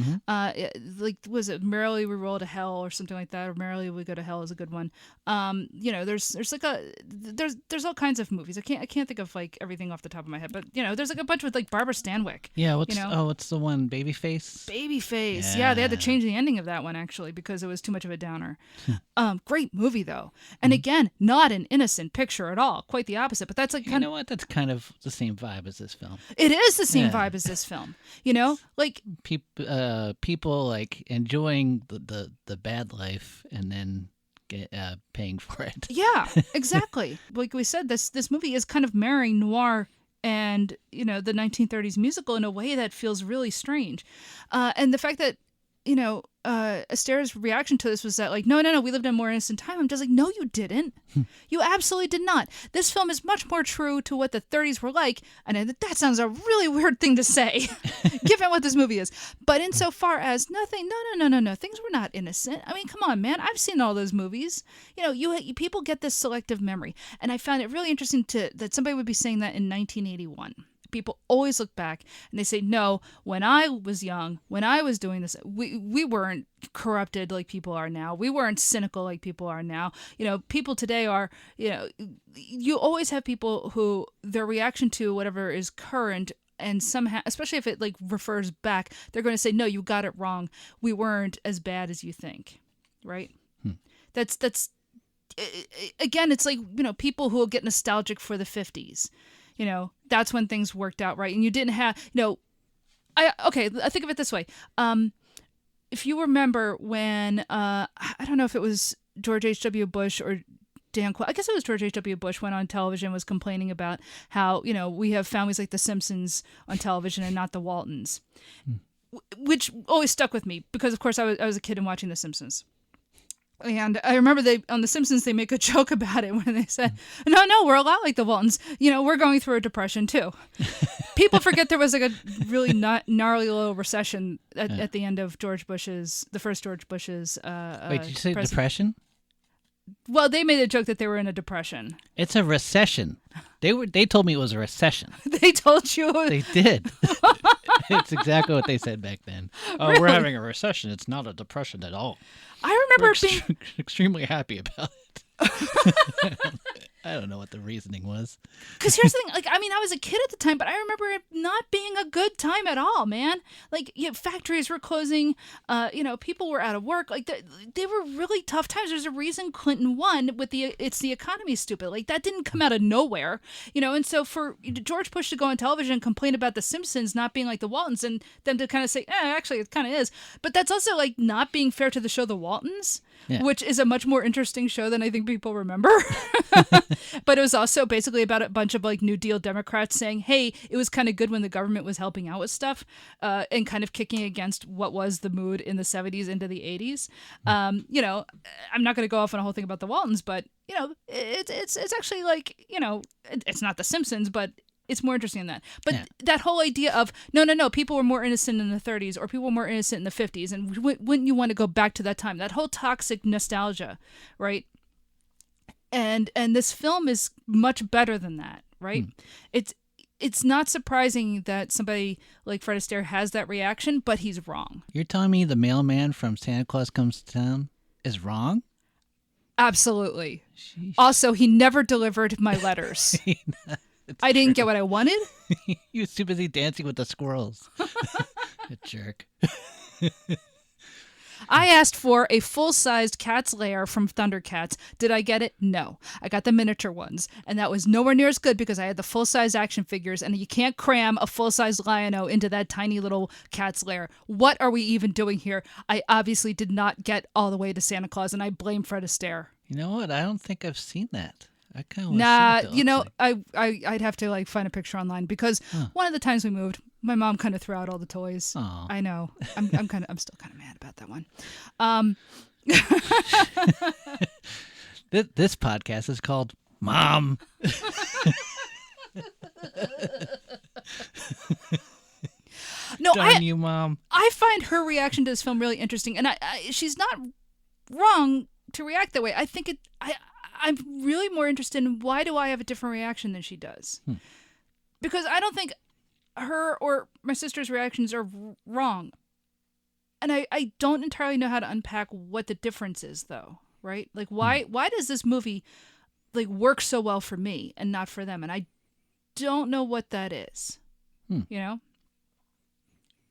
Was it Merrily We Roll to Hell or something like that, or Merrily We Go to Hell is a good one. There's all kinds of movies. I can't think of like everything off the top of my head, but there's like a bunch with like Barbara Stanwyck. Yeah, what's the one? Babyface? Babyface. Yeah, they had to change the ending of that one actually because it was too much of a downer. Great movie though. And again, not an innocent picture at all. Quite the opposite. But that's like you know what? That's kind of the same vibe as this film. It is the same vibe as this film. Like people like enjoying the bad life and then paying for it. Yeah, exactly. Like we said, this movie is kind of marrying noir and the 1930s musical in a way that feels really strange. And the fact that Astaire's reaction to this was that like, no, we lived in a more innocent time. I'm just like, no, you didn't. You absolutely did not. This film is much more true to what the 30s were like. And that sounds a really weird thing to say, given what this movie is. But insofar as nothing, no, things were not innocent. I mean, come on, man. I've seen all those movies. People get this selective memory. And I found it really interesting that somebody would be saying that in 1981. People always look back and they say, no, when I was young, when I was doing this, we weren't corrupted like people are now. We weren't cynical like people are now. People today are, you always have people who their reaction to whatever is current and somehow, especially if it like refers back, they're going to say, no, you got it wrong. We weren't as bad as you think. Right. That's again, it's like, people who will get nostalgic for the 50s. That's when things worked out right. And you didn't have, I think of it this way. If you remember when, I don't know if it was George H.W. Bush or Dan Quayle, I guess it was George H.W. Bush went on television, was complaining about how, we have families like The Simpsons on television and not the Waltons, which always stuck with me because, of course, I was a kid and watching The Simpsons. And I remember on The Simpsons, they make a joke about it when they said, no, we're a lot like the Waltons. We're going through a depression too. People forget there was like a really gnarly little recession at the end of the first George Bush's Wait, did you say depression? Well, they made a joke that they were in a depression. It's a recession. They told me it was a recession. They told you? They did. It's exactly what they said back then. Oh, Really? We're having a recession. It's not a depression at all. I remember We're extremely happy about it. I don't know what the reasoning was. Because here's the thing, like, I mean, I was a kid at the time, but I remember it not being a good time at all, man. Like, factories were closing, people were out of work. Like, they were really tough times. There's a reason Clinton won with it's the economy, stupid. Like, that didn't come out of nowhere, and so for George Bush to go on television and complain about The Simpsons not being like the Waltons and them to kind of say, actually, it kind of is. But that's also, like, not being fair to the show The Waltons. Yeah. Which is a much more interesting show than I think people remember. But it was also basically about a bunch of like New Deal Democrats saying, hey, it was kind of good when the government was helping out with stuff and kind of kicking against what was the mood in the 70s into the 80s. I'm not going to go off on a whole thing about the Waltons, but, it's actually like, it's not The Simpsons, but it's more interesting than that. But that whole idea of, no, people were more innocent in the 30s or people were more innocent in the 50s. And wouldn't you want to go back to that time? That whole toxic nostalgia, right? And this film is much better than that, right? It's not surprising that somebody like Fred Astaire has that reaction, but he's wrong. You're telling me the mailman from Santa Claus Comes to Town is wrong? Absolutely. Sheesh. Also, he never delivered my letters. I didn't get what I wanted. He was too busy dancing with the squirrels. A jerk. I asked for a full-sized cat's lair from Thundercats. Did I get it? No. I got the miniature ones, and that was nowhere near as good because I had the full-size action figures, and you can't cram a full-size Lion-O into that tiny little cat's lair. What are we even doing here? I obviously did not get all the way to Santa Claus, and I blame Fred Astaire. You know what? I don't think I've seen that. I kind of want to see what like. I'd have to like find a picture online because one of the times we moved, my mom kind of threw out all the toys. Aww. I know. I'm still kind of mad about that one. This podcast is called Mom. No, Darn you, Mom. I find her reaction to this film really interesting, and she's not wrong to react that way. I think I'm really more interested in why do I have a different reaction than she does, because I don't think her or my sister's reactions are wrong, and I don't entirely know how to unpack what the difference is, though. Right? Like why does this movie like work so well for me and not for them? And I don't know what that is. You know.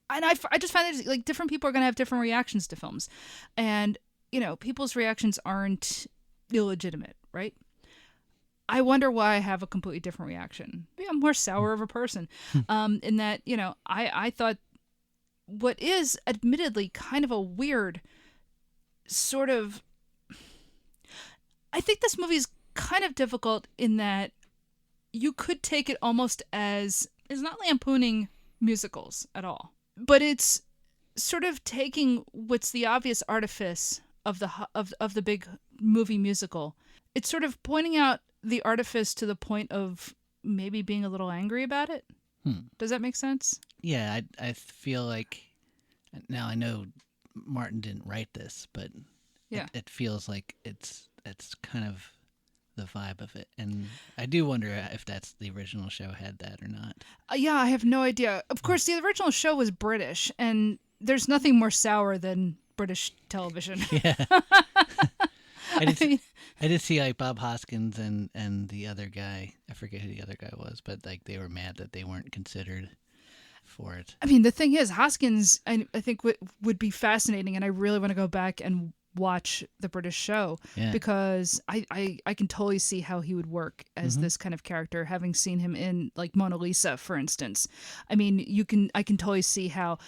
And I just find that like different people are going to have different reactions to films, and you know, people's reactions aren't illegitimate, right? I wonder why I have a completely different reaction. Maybe I'm more sour of a person, in that, you know, I thought what is admittedly kind of a weird sort of. I think this movie is kind of difficult in that you could take it almost as it's not lampooning musicals at all. But it's sort of taking what's the obvious artifice of the big movie musical. It's sort of pointing out the artifice to the point of maybe being a little angry about it. Does that make sense? Yeah, I feel like now I know Martin didn't write this, but yeah, it feels like it's kind of the vibe of it, and I do wonder if that's the original show had that or not. Yeah, I have no idea. Of course, the original show was British, and there's nothing more sour than British television. Yeah. I did see like Bob Hoskins and the other guy. I forget who the other guy was, but like they were mad that they weren't considered for it. I mean, the thing is, Hoskins, I think would be fascinating, and I really want to go back and watch the British show because I can totally see how he would work as this kind of character, having seen him in like Mona Lisa, for instance. I mean, I can totally see how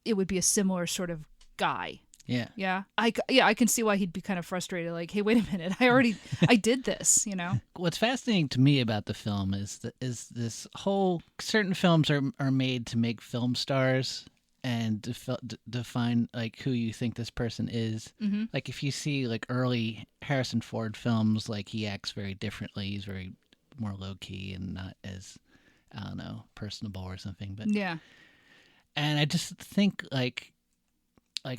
it would be a similar sort of guy. Yeah. I can see why he'd be kind of frustrated. Like, hey, wait a minute, I did this, you know? What's fascinating to me about the film is this whole certain films are made to make film stars and define like who you think this person is. Like if you see like early Harrison Ford films, like he acts very differently. He's very more low key and not as, I don't know, personable or something. But yeah. And I just think like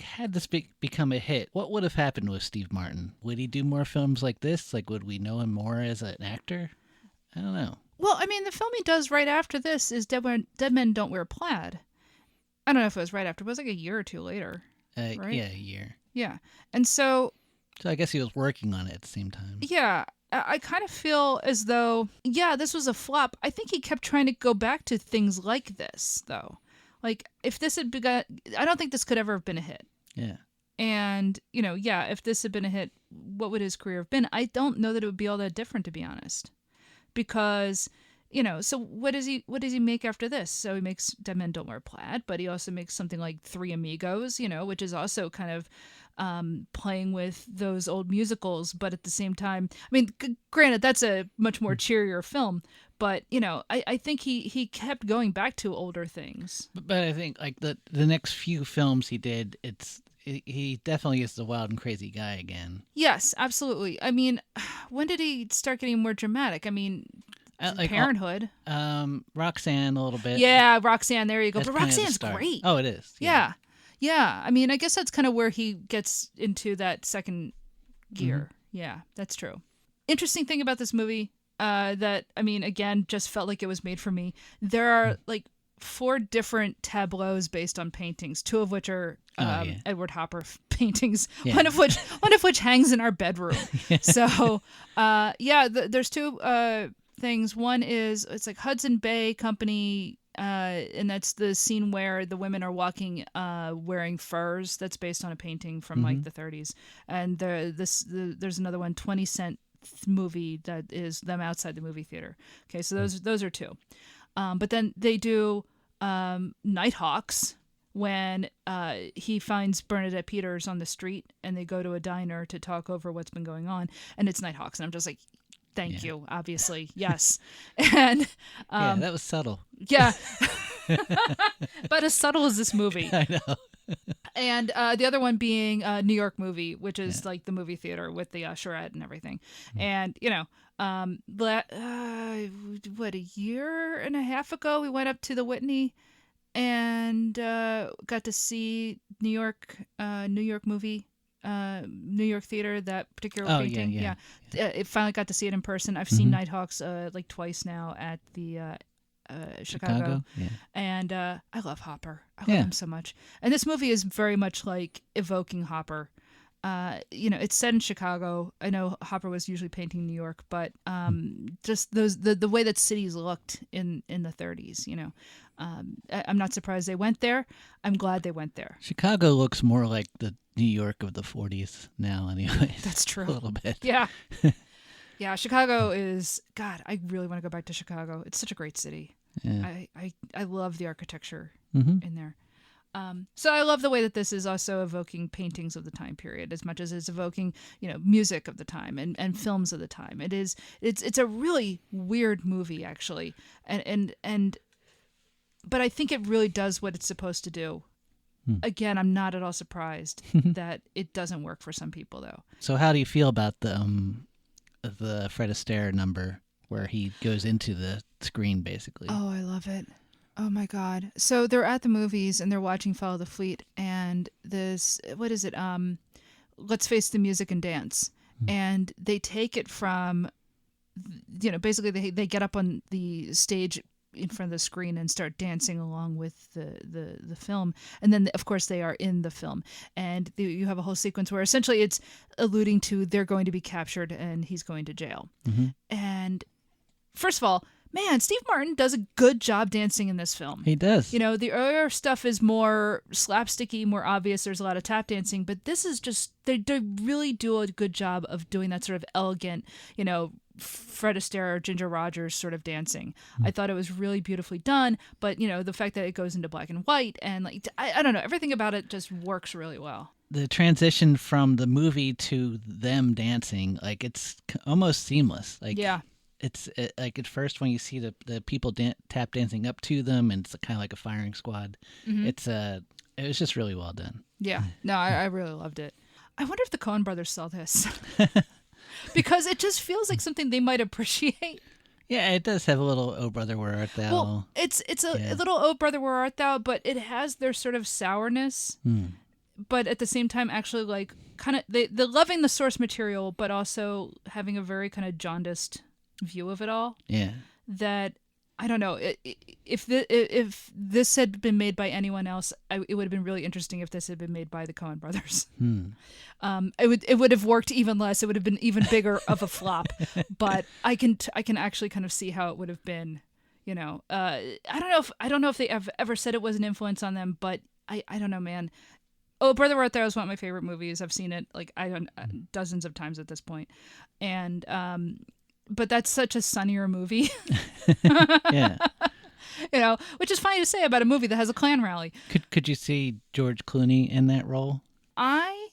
had this become a hit, what would have happened with Steve Martin? Would he do more films like this? Like would we know him more as an actor? I don't know. Well, I mean, the film he does right after this is Dead Men Don't Wear Plaid. I don't know if it was right after. It was like a year or two later. Right? Yeah, a year. Yeah. And so I guess he was working on it at the same time. Yeah. I kind of feel as though, yeah, this was a flop. I think he kept trying to go back to things like this, though. Like, if this had begun, I don't think this could ever have been a hit. Yeah. And, you know, yeah, if this had been a hit, what would his career have been? I don't know that it would be all that different, to be honest. Because, you know, so what does he make after this? So he makes Dead Men Don't Wear Plaid, but he also makes something like Three Amigos, you know, which is also kind of playing with those old musicals, but at the same time, I mean, granted, that's a much more cheerier film, but, you know, I think he kept going back to older things. But I think, like, the next few films he did, he definitely is the wild and crazy guy again. Yes, absolutely. I mean, when did he start getting more dramatic? I mean, like Parenthood. Roxanne a little bit. Yeah, Roxanne, there you go. That's but Roxanne's great. Oh, it is. Yeah. Yeah. I mean, I guess that's kind of where he gets into that second gear. Yeah, that's true. Interesting thing about this movie that, I mean, again, just felt like it was made for me. There are like 4 different tableaus based on paintings, 2 of which are Edward Hopper paintings, one of which hangs in our bedroom. So, there's 2 things. One is, it's like Hudson Bay Company, and that's the scene where the women are walking wearing furs. That's based on a painting from like the 30s. And there's another one, 20 Cent movie, that is them outside the movie theater. Okay, so those are 2. But then they do Nighthawks, when he finds Bernadette Peters on the street and they go to a diner to talk over what's been going on, and it's Nighthawks, and I'm just like, thank you, obviously, yes. And that was subtle. Yeah. But as subtle as this movie. I know. And the other one being New York Movie, which is like the movie theater with the charrette and everything. And, what, a year and a half ago, we went up to the Whitney and got to see New York Movie, New York Theater, that particular painting. Yeah. It finally got to see it in person. I've seen Nighthawks like twice now at the Chicago. Yeah. And I love Hopper. I love him so much. And this movie is very much like evoking Hopper. It's set in Chicago. I know Hopper was usually painting New York, but just the way that cities looked in the 30s, I'm not surprised they went there. I'm glad they went there. Chicago looks more like the New York of the 40s now, anyway. That's true. A little bit. Yeah. Yeah, Chicago is, God, I really want to go back to Chicago. It's such a great city. Yeah. I love the architecture Mm-hmm. in there. So I love the way that this is also evoking paintings of the time period as much as it's evoking, music of the time and films of the time. It's a really weird movie, actually. But I think it really does what it's supposed to do. Again, I'm not at all surprised that it doesn't work for some people, though. So how do you feel about the Fred Astaire number where he goes into the screen, basically? Oh, I love it. Oh, my God. So they're at the movies, and they're watching Follow the Fleet, and this, what is it? Let's Face the Music and Dance. And they take it from, basically they get up on the stage in front of the screen and start dancing along with the film, and then of course they are in the film, and you have a whole sequence where essentially it's alluding to they're going to be captured and he's going to jail. And first of all, man, Steve Martin does a good job dancing in this film. He does. The earlier stuff is more slapsticky, more obvious. There's a lot of tap dancing, but this is just they really do a good job of doing that sort of elegant, Fred Astaire, Ginger Rogers sort of dancing. I thought it was really beautifully done, but the fact that it goes into black and white and I don't know, everything about it just works really well. The transition from the movie to them dancing, it's almost seamless. It's like at first when you see the people tap dancing up to them, and it's kind of like a firing squad. It was just really well done. Yeah, no, I really loved it. I wonder if the Coen brothers saw this. Because it just feels like something they might appreciate. Yeah, it does have a little "Oh Brother, Where Art Thou." Well, it's a little "Oh Brother, Where Art Thou," but it has their sort of sourness, but at the same time, actually, kind of they're loving the source material, but also having a very kind of jaundiced view of it all. Yeah. That I don't know if this had been made by anyone else, it would have been really interesting if this had been made by the Coen brothers. It would have worked even less. It would have been even bigger of a flop. But I can actually kind of see how it would have been. I don't know if they have ever said it was an influence on them, but I don't know, man. Oh, Brother Where Art Thou is one of my favorite movies. I've seen it dozens of times at this point, and but that's such a sunnier movie. Yeah. Which is funny to say about a movie that has a Klan rally. Could you see George Clooney in that role? I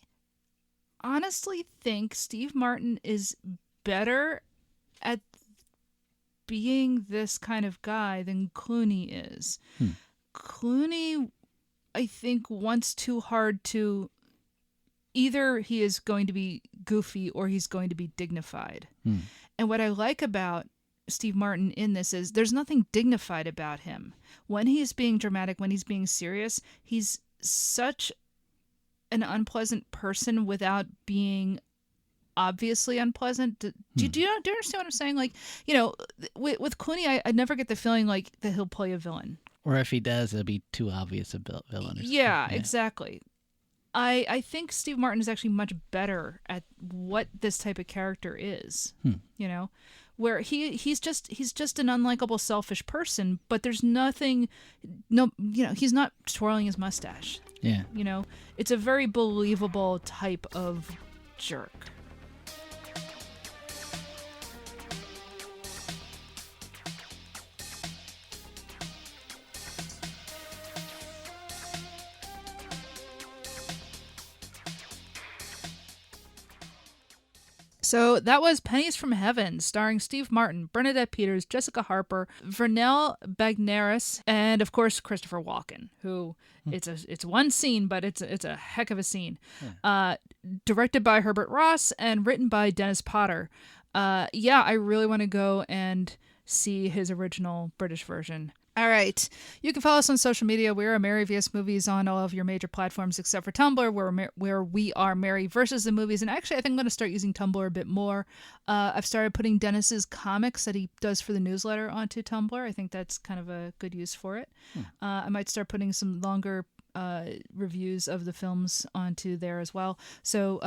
honestly think Steve Martin is better at being this kind of guy than Clooney is. Clooney, I think, wants too hard to... Either he is going to be goofy or he's going to be dignified. And what I like about Steve Martin in this is there's nothing dignified about him. When he's being dramatic, when he's being serious, he's such an unpleasant person without being obviously unpleasant. Do you understand what I'm saying? With Clooney, I never get the feeling that he'll play a villain. Or if he does, it'll be too obvious a villain. Yeah, exactly. I think Steve Martin is actually much better at what this type of character is. Where he's just an unlikable, selfish person, but there's nothing. He's not twirling his mustache. Yeah. It's a very believable type of jerk. So that was Pennies from Heaven, starring Steve Martin, Bernadette Peters, Jessica Harper, Vernell Bagneris, and of course Christopher Walken, who it's one scene, but it's a heck of a scene. Directed by Herbert Ross and written by Dennis Potter. I really want to go and see his original British version. All right. You can follow us on social media. We are Mary vs. Movies on all of your major platforms except for Tumblr, where we are Mary versus the Movies. And actually, I think I'm going to start using Tumblr a bit more. I've started putting Dennis's comics that he does for the newsletter onto Tumblr. I think that's kind of a good use for it. I might start putting some longer reviews of the films onto there as well. So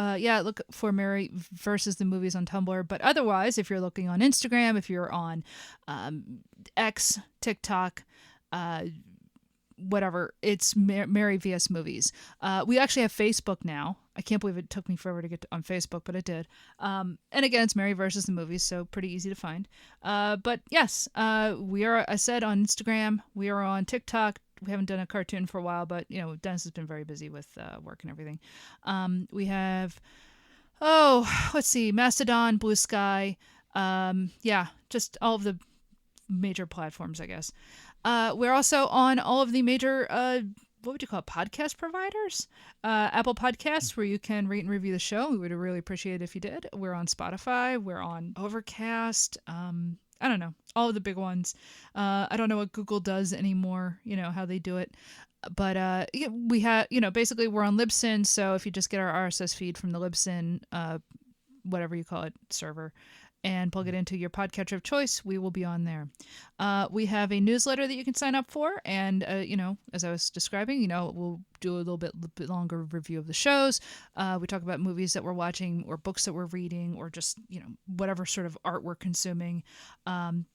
look for Mary versus the Movies on Tumblr. But otherwise, if you're looking on Instagram, if you're on X, TikTok, whatever, it's Mary vs. Movies. We actually have Facebook now. I can't believe it took me forever to get on Facebook, but I did. And again, it's Mary versus the Movies, so pretty easy to find. But yes, we are, I said, on Instagram. We are on TikTok. We haven't done a cartoon for a while, but Dennis has been very busy with work and everything. We have, let's see, Mastodon, Blue Sky, just all of the major platforms, I guess. We're also on all of the major, what would you call it, podcast providers? Apple Podcasts, where you can rate and review the show. We would really appreciate it if you did. We're on Spotify. We're on Overcast. I don't know, all of the big ones. I don't know what Google does anymore, how they do it. But we have, basically we're on Libsyn. So if you just get our RSS feed from the Libsyn, whatever you call it, server, and plug it into your podcatcher of choice, we will be on there. We have a newsletter that you can sign up for. And, as I was describing, we'll do a little bit longer review of the shows. We talk about movies that we're watching or books that we're reading or just, whatever sort of art we're consuming,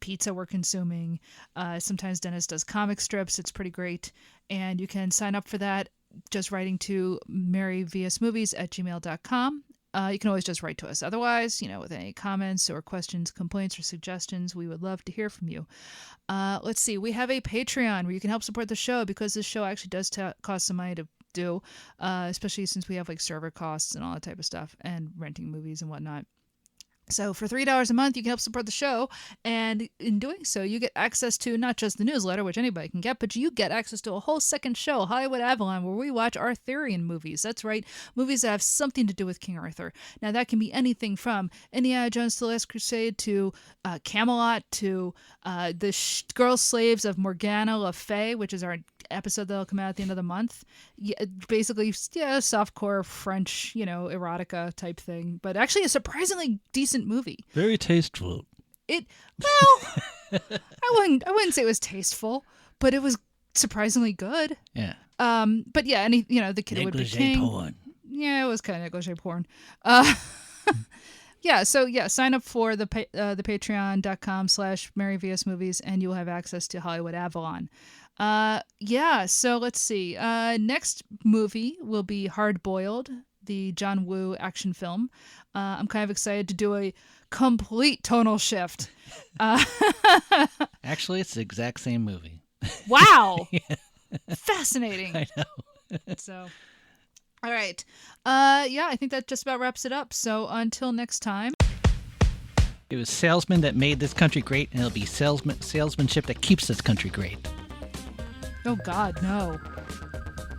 pizza we're consuming. Sometimes Dennis does comic strips. It's pretty great. And you can sign up for that just writing to maryvsmovies@gmail.com. You can always just write to us. Otherwise, with any comments or questions, complaints, or suggestions, we would love to hear from you. Let's see. We have a Patreon where you can help support the show because this show actually does cost some money to do, especially since we have server costs and all that type of stuff and renting movies and whatnot. So for $3 a month, you can help support the show. And in doing so, you get access to not just the newsletter, which anybody can get, but you get access to a whole second show, Hollywood Avalon, where we watch Arthurian movies. That's right. Movies that have something to do with King Arthur. Now, that can be anything from Indiana Jones to the Last Crusade to Camelot to the Girl Slaves of Morgana Le Fay, which is our episode that'll come out at the end of the month. Basically, softcore French, erotica type thing, but actually a surprisingly decent movie. Very tasteful. I wouldn't say it was tasteful, but it was surprisingly good. Yeah. But yeah, and the kid would be king. Porn. Yeah, it was kind of negligee porn. Sign up for the patreon.com/maryvsmovies and you'll have access to Hollywood Avalon. So let's see. Next movie will be Hard Boiled, the John Woo action film. I'm kind of excited to do a complete tonal shift. Actually, it's the exact same movie. Wow. Yeah. Fascinating. I know. So, all right. I think that just about wraps it up. So until next time. It was salesmen that made this country great, and it'll be salesmanship that keeps this country great. Oh, God, no.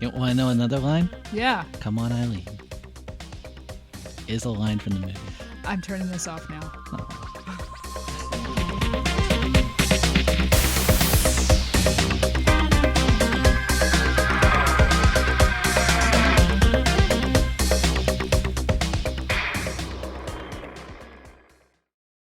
You want to know another line? Yeah. Come on, Eileen. Is a line from the movie. I'm turning this off now. Oh.